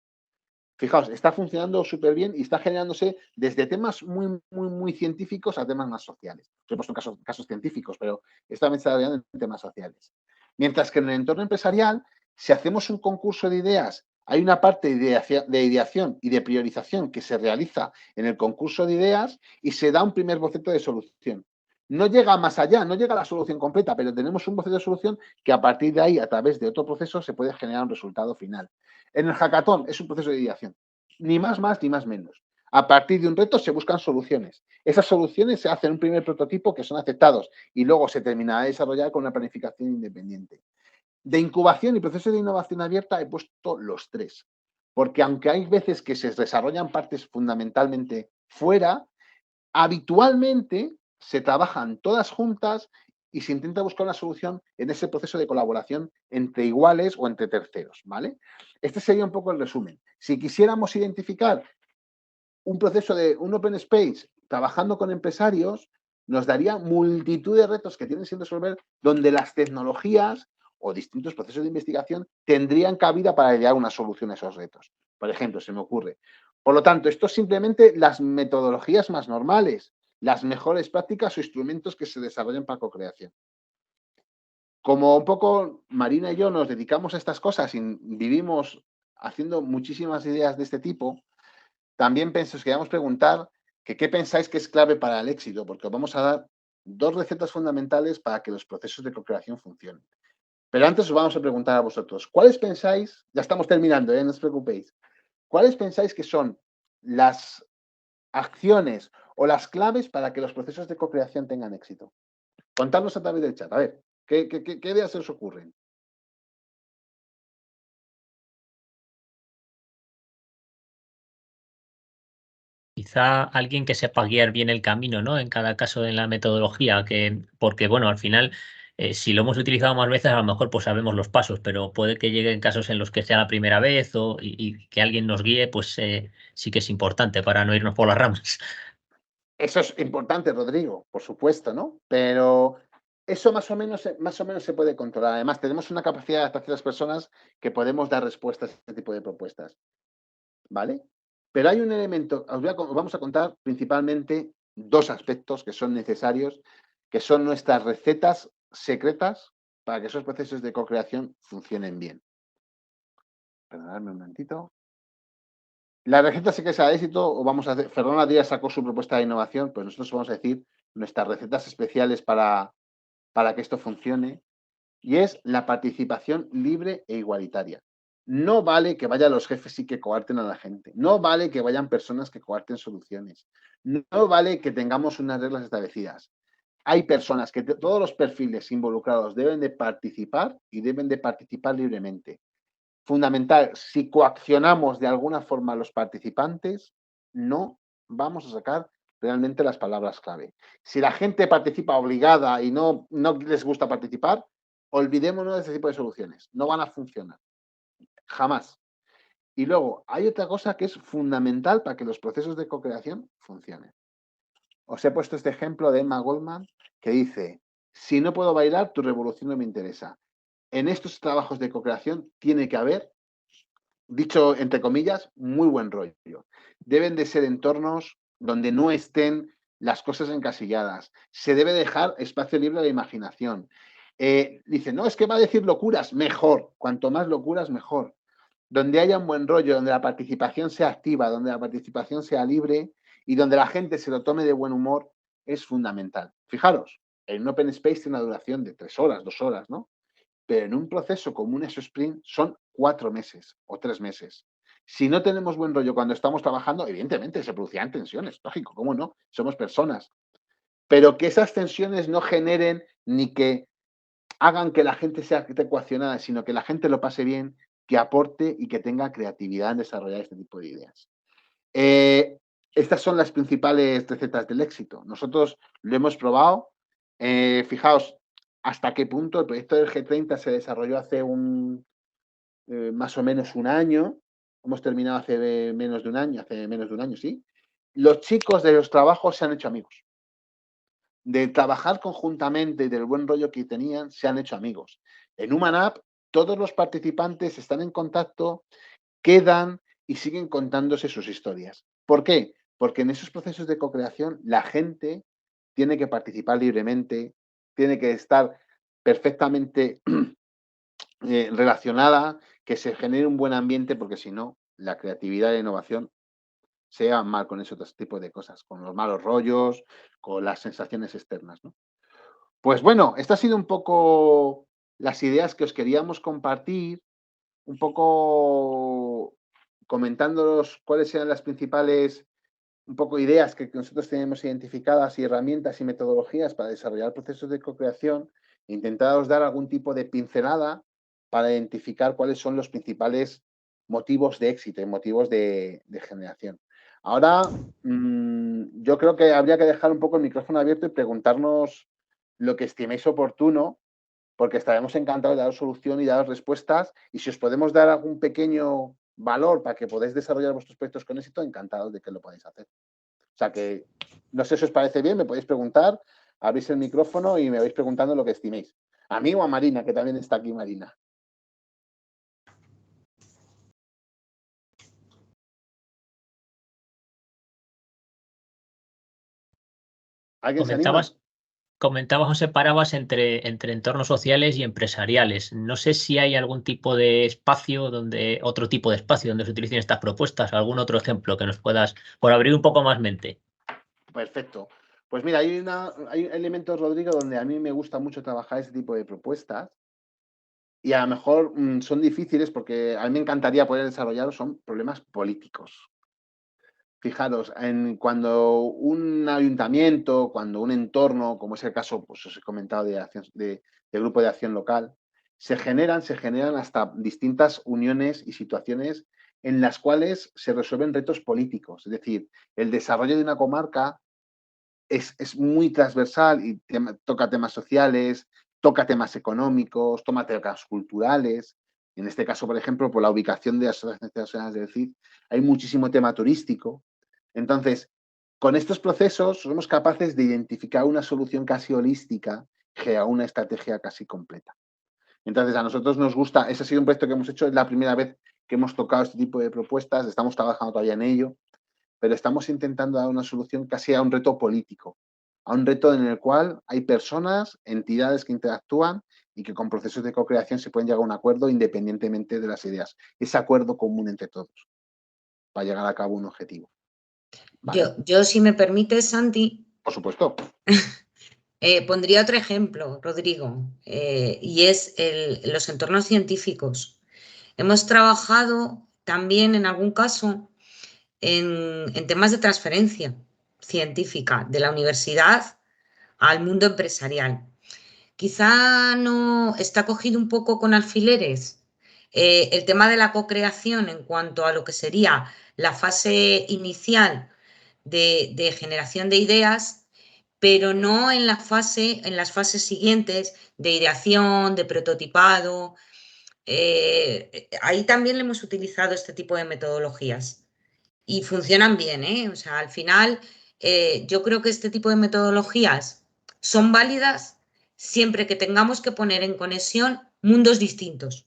Fijaos, está funcionando súper bien y está generándose desde temas muy científicos a temas más sociales. Os he puesto casos científicos, pero está desarrollando en temas sociales. Mientras que en el entorno empresarial, si hacemos un concurso de ideas, hay una parte de ideación y de priorización que se realiza en el concurso de ideas y se da un primer boceto de solución. No llega más allá, no llega a la solución completa, pero tenemos un boceto de solución que a partir de ahí, a través de otro proceso, se puede generar un resultado final. En el hackathon es un proceso de ideación, ni más ni más menos. A partir de un reto se buscan soluciones. Esas soluciones se hacen un primer prototipo que son aceptados y luego se terminará de desarrollar con una planificación independiente. De incubación y procesos de innovación abierta he puesto los tres, porque aunque hay veces que se desarrollan partes fundamentalmente fuera, habitualmente se trabajan todas juntas y se intenta buscar una solución en ese proceso de colaboración entre iguales o entre terceros, ¿vale? Este sería un poco el resumen. Si quisiéramos identificar un proceso de un open space trabajando con empresarios, nos daría multitud de retos que tienen sin resolver, donde las tecnologías o distintos procesos de investigación tendrían cabida para idear una solución a esos retos. Por ejemplo, se me ocurre. Por lo tanto, esto es simplemente las metodologías más normales, las mejores prácticas o instrumentos que se desarrollan para co-creación. Como un poco Marina y yo nos dedicamos a estas cosas y vivimos haciendo muchísimas ideas de este tipo, también os queríamos preguntar que qué pensáis que es clave para el éxito, porque os vamos a dar dos recetas fundamentales para que los procesos de co-creación funcionen. Pero antes os vamos a preguntar a vosotros, ¿cuáles pensáis, ya estamos terminando, no os preocupéis, cuáles pensáis que son las acciones o las claves para que los procesos de co-creación tengan éxito? Contadnos a través del chat, a ver, ¿qué ideas se os ocurren? Quizá alguien que sepa guiar bien el camino, ¿no? En cada caso de la metodología, porque bueno, al final, si lo hemos utilizado más veces, a lo mejor pues sabemos los pasos, pero puede que lleguen casos en los que sea la primera vez y que alguien nos guíe, pues sí que es importante para no irnos por las ramas. Eso es importante, Rodrigo, por supuesto, ¿no? Pero eso más o menos se puede controlar. Además, tenemos una capacidad de adaptación a las personas que podemos dar respuestas a este tipo de propuestas, ¿vale? Pero hay un elemento, os vamos a contar principalmente dos aspectos que son necesarios, que son nuestras recetas secretas para que esos procesos de co-creación funcionen bien. Perdonadme un momentito. La receta secreta de éxito, o vamos a hacer, Fernanda Díaz sacó su propuesta de innovación, pues nosotros vamos a decir nuestras recetas especiales para que esto funcione, y es la participación libre e igualitaria. No vale que vayan los jefes y que coarten a la gente. No vale que vayan personas que coarten soluciones. No vale que tengamos unas reglas establecidas. Hay personas que todos los perfiles involucrados deben de participar y deben de participar libremente. Fundamental, si coaccionamos de alguna forma a los participantes, no vamos a sacar realmente las palabras clave. Si la gente participa obligada y no les gusta participar, olvidémonos de ese tipo de soluciones. No van a funcionar. Jamás. Y luego, hay otra cosa que es fundamental para que los procesos de co-creación funcionen. Os he puesto este ejemplo de Emma Goldman que dice, si no puedo bailar, tu revolución no me interesa. En estos trabajos de co-creación tiene que haber, dicho entre comillas, muy buen rollo. Deben de ser entornos donde no estén las cosas encasilladas. Se debe dejar espacio libre a la imaginación. Dice, no, es que va a decir locuras, mejor. Cuanto más locuras, mejor. Donde haya un buen rollo, donde la participación sea activa, donde la participación sea libre y donde la gente se lo tome de buen humor, es fundamental. Fijaros, en un open space tiene una duración de 3 horas, 2 horas, ¿no? Pero en un proceso como un ESO-Sprint son 4 meses o 3 meses. Si no tenemos buen rollo cuando estamos trabajando, evidentemente se producirán tensiones, lógico, ¿cómo no? Somos personas. Pero que esas tensiones no generen ni que hagan que la gente sea ecuacionada, sino que la gente lo pase bien, que aporte y que tenga creatividad en desarrollar este tipo de ideas. Estas son las principales recetas del éxito. Nosotros lo hemos probado. Fijaos hasta qué punto el proyecto del G30 se desarrolló hace más o menos un año, hemos terminado hace menos de un año, ¿sí? Los chicos de los trabajos se han hecho amigos. De trabajar conjuntamente y del buen rollo que tenían, se han hecho amigos. En Human App, todos los participantes están en contacto, quedan y siguen contándose sus historias. ¿Por qué? Porque en esos procesos de co-creación la gente tiene que participar libremente, tiene que estar perfectamente relacionada, que se genere un buen ambiente, porque si no, la creatividad y la innovación se llevan mal con ese tipo de cosas, con los malos rollos, con las sensaciones externas, ¿no? Pues bueno, estas han sido un poco las ideas que os queríamos compartir, un poco comentándonos cuáles eran las principales un poco ideas que nosotros tenemos identificadas y herramientas y metodologías para desarrollar procesos de co-creación, intentaros dar algún tipo de pincelada para identificar cuáles son los principales motivos de éxito y motivos de generación. Ahora, yo creo que habría que dejar un poco el micrófono abierto y preguntarnos lo que estiméis oportuno, porque estaremos encantados de dar solución y dar respuestas. Y si os podemos dar algún pequeño valor para que podáis desarrollar vuestros proyectos con éxito, encantados de que lo podáis hacer. O sea que, no sé si os parece bien, me podéis preguntar, abrís el micrófono y me vais preguntando lo que estiméis. A mí o a Marina, que también está aquí Marina. ¿Alguien se anima? Comentabas o separabas entre entornos sociales y empresariales. No sé si hay algún tipo de espacio otro tipo de espacio donde se utilicen estas propuestas, algún otro ejemplo que nos puedas, por abrir un poco más mente. Perfecto. Pues mira, hay elementos, Rodrigo, donde a mí me gusta mucho trabajar ese tipo de propuestas y a lo mejor son difíciles porque a mí me encantaría poder desarrollarlos, son problemas políticos. Fijaros, cuando un ayuntamiento, cuando un entorno, como es el caso, pues os he comentado de grupo de acción local, se generan hasta distintas uniones y situaciones en las cuales se resuelven retos políticos. Es decir, el desarrollo de una comarca es muy transversal y toca temas sociales, toca temas económicos, toca temas culturales. En este caso, por ejemplo, por la ubicación de las asociaciones del CID, hay muchísimo tema turístico. Entonces, con estos procesos somos capaces de identificar una solución casi holística que a una estrategia casi completa. Entonces, a nosotros nos gusta, ese ha sido un proyecto que hemos hecho, es la primera vez que hemos tocado este tipo de propuestas, estamos trabajando todavía en ello, pero estamos intentando dar una solución casi a un reto político, a un reto en el cual hay personas, entidades que interactúan y que con procesos de co-creación se pueden llegar a un acuerdo independientemente de las ideas. Ese acuerdo común entre todos para llegar a cabo un objetivo. ¿Vale? Yo, si me permites, Santi. Por supuesto. Pondría otro ejemplo, Rodrigo, y es los entornos científicos. Hemos trabajado también en algún caso en temas de transferencia científica de la universidad al mundo empresarial. Quizá no está cogido un poco con alfileres el tema de la co-creación en cuanto a lo que sería la fase inicial de generación de ideas, pero no en las fases siguientes de ideación, de prototipado. Ahí también le hemos utilizado este tipo de metodologías y funcionan bien, ¿eh? O sea, al final yo creo que este tipo de metodologías son válidas siempre que tengamos que poner en conexión mundos distintos.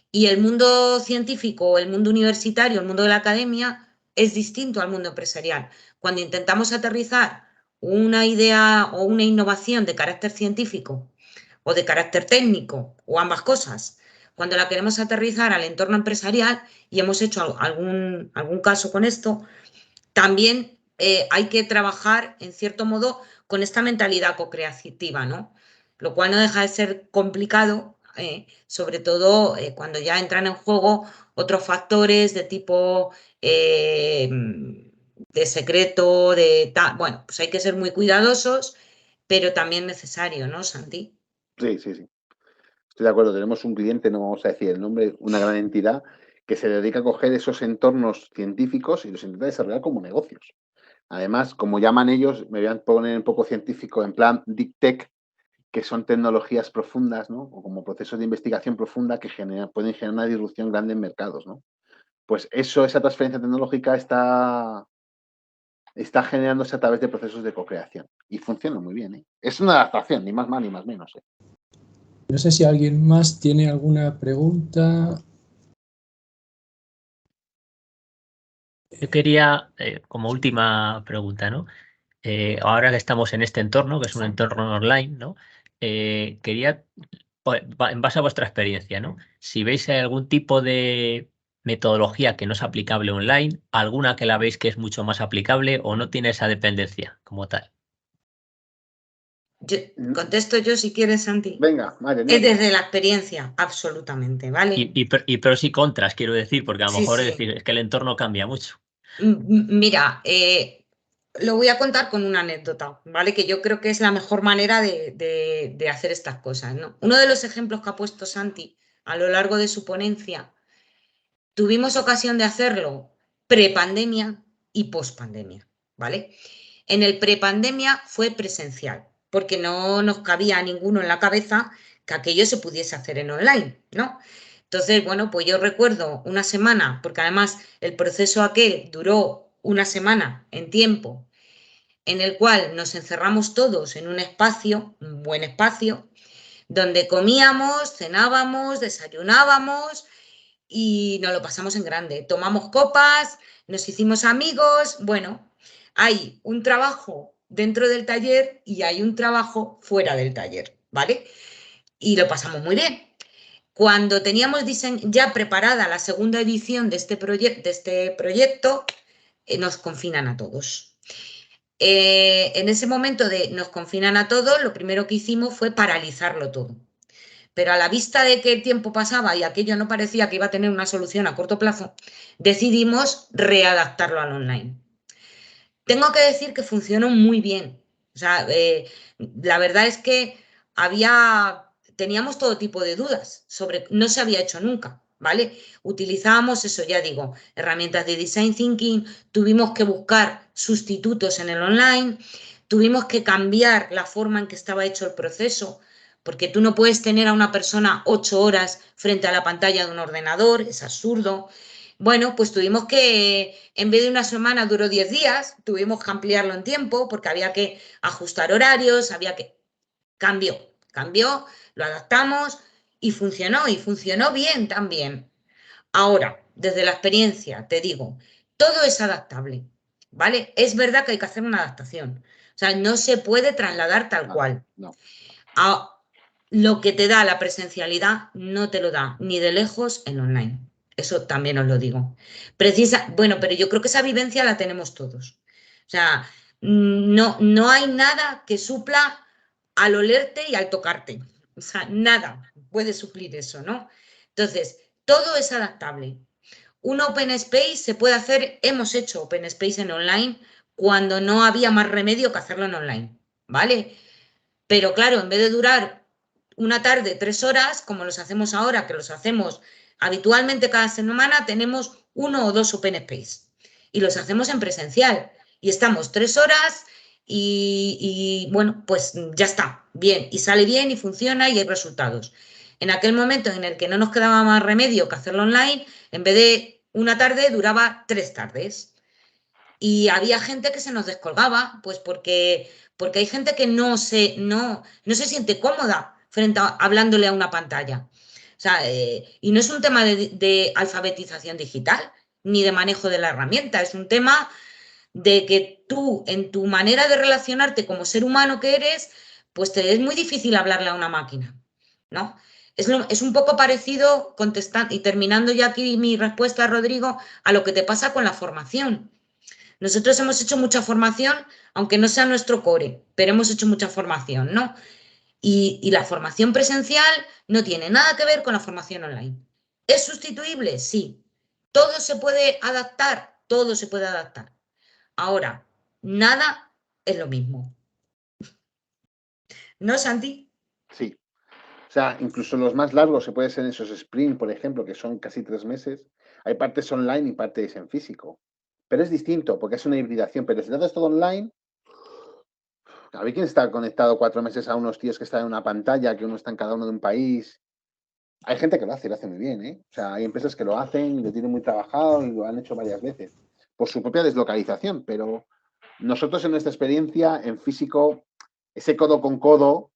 Y el mundo científico, el mundo universitario, el mundo de la academia es distinto al mundo empresarial. Cuando intentamos aterrizar una idea o una innovación de carácter científico o de carácter técnico o ambas cosas, cuando la queremos aterrizar al entorno empresarial y hemos hecho algún caso con esto, también hay que trabajar en cierto modo con esta mentalidad co-creativa, ¿no? Lo cual no deja de ser complicado, sobre todo cuando ya entran en juego otros factores de tipo de secreto, de tal. Bueno, pues hay que ser muy cuidadosos, pero también necesario, ¿no, Santi? Sí, sí, sí. Estoy de acuerdo. Tenemos un cliente, no vamos a decir el nombre, una gran entidad que se dedica a coger esos entornos científicos y los intenta desarrollar como negocios. Además, como llaman ellos, me voy a poner un poco científico, en plan Deep Tech, que son tecnologías profundas, ¿no? O como procesos de investigación profunda que pueden generar una disrupción grande en mercados, ¿no? pues esa transferencia tecnológica está generándose a través de procesos de co-creación. Y funciona muy bien, ¿eh? Es una adaptación, ni más ni más menos, ¿eh? No sé si alguien más tiene alguna pregunta. Yo quería, como última pregunta, ¿no? Ahora que estamos en este entorno, que es un entorno online, ¿no? Quería, en base a vuestra experiencia, ¿no? Si veis algún tipo de metodología que no es aplicable online, alguna que la veis que es mucho más aplicable o no tiene esa dependencia como tal. Contesto yo si quieres, Santi. Venga, madre. Es desde la experiencia, absolutamente, ¿vale? Y pros y contras, quiero decir, porque a lo mejor Sí. es que el entorno cambia mucho. Mira, lo voy a contar con una anécdota, ¿vale? Que yo creo que es la mejor manera de hacer estas cosas, ¿no? Uno de los ejemplos que ha puesto Santi a lo largo de su ponencia, tuvimos ocasión de hacerlo prepandemia y pospandemia, ¿vale? En el prepandemia fue presencial, porque no nos cabía a ninguno en la cabeza que aquello se pudiese hacer en online, ¿no? Entonces, bueno, pues yo recuerdo una semana, porque además el proceso aquel duró una semana en tiempo, en el cual nos encerramos todos en un espacio, un buen espacio, donde comíamos, cenábamos, desayunábamos y nos lo pasamos en grande. Tomamos copas, nos hicimos amigos, bueno, hay un trabajo dentro del taller y hay un trabajo fuera del taller, ¿vale? Y lo pasamos muy bien. Cuando teníamos ya preparada la segunda edición de este proyecto, nos confinan a todos. En ese momento de nos confinan a todos, lo primero que hicimos fue paralizarlo todo. Pero a la vista de que el tiempo pasaba y aquello no parecía que iba a tener una solución a corto plazo, decidimos readaptarlo al online. Tengo que decir que funcionó muy bien. O sea, la verdad es que teníamos todo tipo de dudas no se había hecho nunca, ¿vale? Utilizábamos eso, ya digo, herramientas de design thinking, tuvimos que buscar sustitutos en el online, tuvimos que cambiar la forma en que estaba hecho el proceso, porque tú no puedes tener a una persona 8 horas frente a la pantalla de un ordenador, es absurdo. Bueno, pues tuvimos que, en vez de una semana duró 10 días, tuvimos que ampliarlo en tiempo porque había que ajustar horarios, cambió, lo adaptamos y funcionó bien también. Ahora, desde la experiencia, te digo, todo es adaptable, ¿vale? Es verdad que hay que hacer una adaptación. O sea, no se puede trasladar tal cual. No. Lo que te da la presencialidad no te lo da ni de lejos el online. Eso también os lo digo. Bueno, pero yo creo que esa vivencia la tenemos todos. O sea, no hay nada que supla al olerte y al tocarte. O sea, nada puede suplir eso, ¿no? Entonces, todo es adaptable. Un open space se puede hacer, hemos hecho open space en online cuando no había más remedio que hacerlo en online, ¿vale? Pero claro, en vez de durar una tarde, 3 horas, como los hacemos ahora, que los hacemos habitualmente cada semana, tenemos 1 o 2 open space y los hacemos en presencial y estamos 3 horas y bueno, pues ya está, bien, y sale bien y funciona y hay resultados. En aquel momento en el que no nos quedaba más remedio que hacerlo online, en vez de una tarde, duraba 3 tardes. Y había gente que se nos descolgaba, pues porque hay gente que no se siente cómoda hablándole a una pantalla. O sea, y no es un tema de alfabetización digital ni de manejo de la herramienta, es un tema de que tú, en tu manera de relacionarte como ser humano que eres, pues te es muy difícil hablarle a una máquina, ¿no? Es un poco parecido, contestando y terminando ya aquí mi respuesta, Rodrigo, a lo que te pasa con la formación. Nosotros hemos hecho mucha formación, aunque no sea nuestro core, pero hemos hecho mucha formación, ¿no? Y la formación presencial no tiene nada que ver con la formación online. ¿Es sustituible? Sí. ¿Todo se puede adaptar? Todo se puede adaptar. Ahora, nada es lo mismo. ¿No, Santi? Sí. O sea, incluso los más largos se puede ser en esos sprint, por ejemplo, que son casi 3 meses. Hay partes online y partes en físico. Pero es distinto, porque es una hibridación. Pero si haces todo online, a ver quién está conectado 4 meses a unos tíos que están en una pantalla, que uno está en cada uno de un país. Hay gente que lo hace muy bien, ¿eh? O sea, hay empresas que lo hacen y lo tienen muy trabajado y lo han hecho varias veces por su propia deslocalización, pero nosotros en nuestra experiencia en físico, ese codo con codo,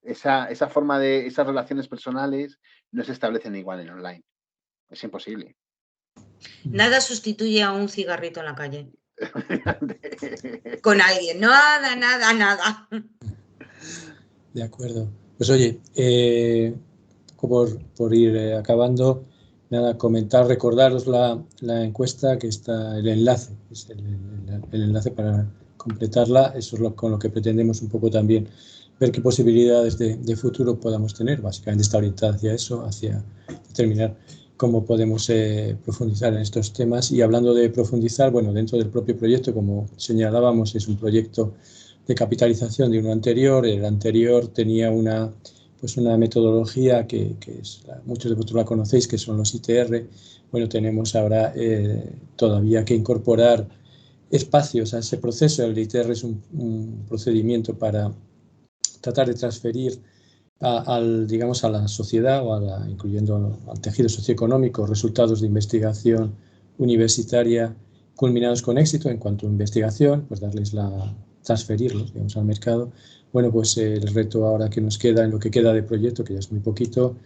esa forma de esas relaciones personales no se establecen igual en online. Es imposible. Nada sustituye a un cigarrito en la calle. Con alguien. Nada. De acuerdo. Pues oye, por ir acabando, nada, comentar, recordaros la encuesta que está, el enlace, es el enlace para completarla, eso es con lo que pretendemos un poco también ver qué posibilidades de futuro podamos tener, básicamente está orientada hacia eso, hacia determinar cómo podemos profundizar en estos temas. Y hablando de profundizar, bueno, dentro del propio proyecto, como señalábamos, es un proyecto de capitalización de uno anterior. El anterior tenía una metodología que muchos de vosotros la conocéis, que son los ITR. Bueno, tenemos ahora todavía que incorporar espacios a ese proceso. El ITR es un procedimiento para tratar de transferir digamos, a la sociedad, incluyendo al tejido socioeconómico, resultados de investigación universitaria culminados con éxito en cuanto a investigación, pues transferirlos, digamos, al mercado. Bueno, pues el reto ahora que nos queda, en lo que queda de proyecto, que ya es muy poquito,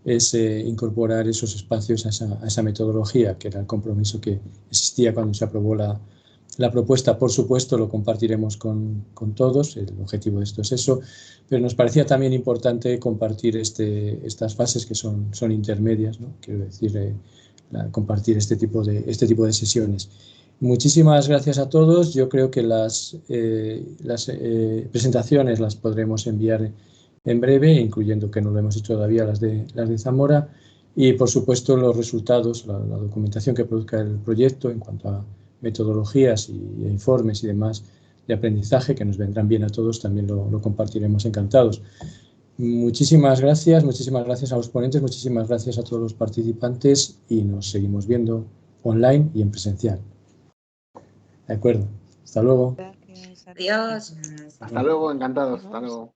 es incorporar esos espacios a esa metodología, que era el compromiso que existía cuando se aprobó la propuesta. Por supuesto, lo compartiremos con todos, el objetivo de esto es eso, pero nos parecía también importante compartir estas fases que son intermedias, ¿no? Quiero decir, compartir este tipo de sesiones. Muchísimas gracias a todos. Yo creo que las presentaciones las podremos enviar en breve, incluyendo, que no lo hemos hecho todavía, las de Zamora, y por supuesto los resultados, la documentación que produzca el proyecto en cuanto a metodologías e informes y demás de aprendizaje, que nos vendrán bien a todos, también lo compartiremos encantados. Muchísimas gracias a los ponentes, muchísimas gracias a todos los participantes y nos seguimos viendo online y en presencial. De acuerdo, hasta luego. Adiós. Hasta luego, encantados. Hasta luego.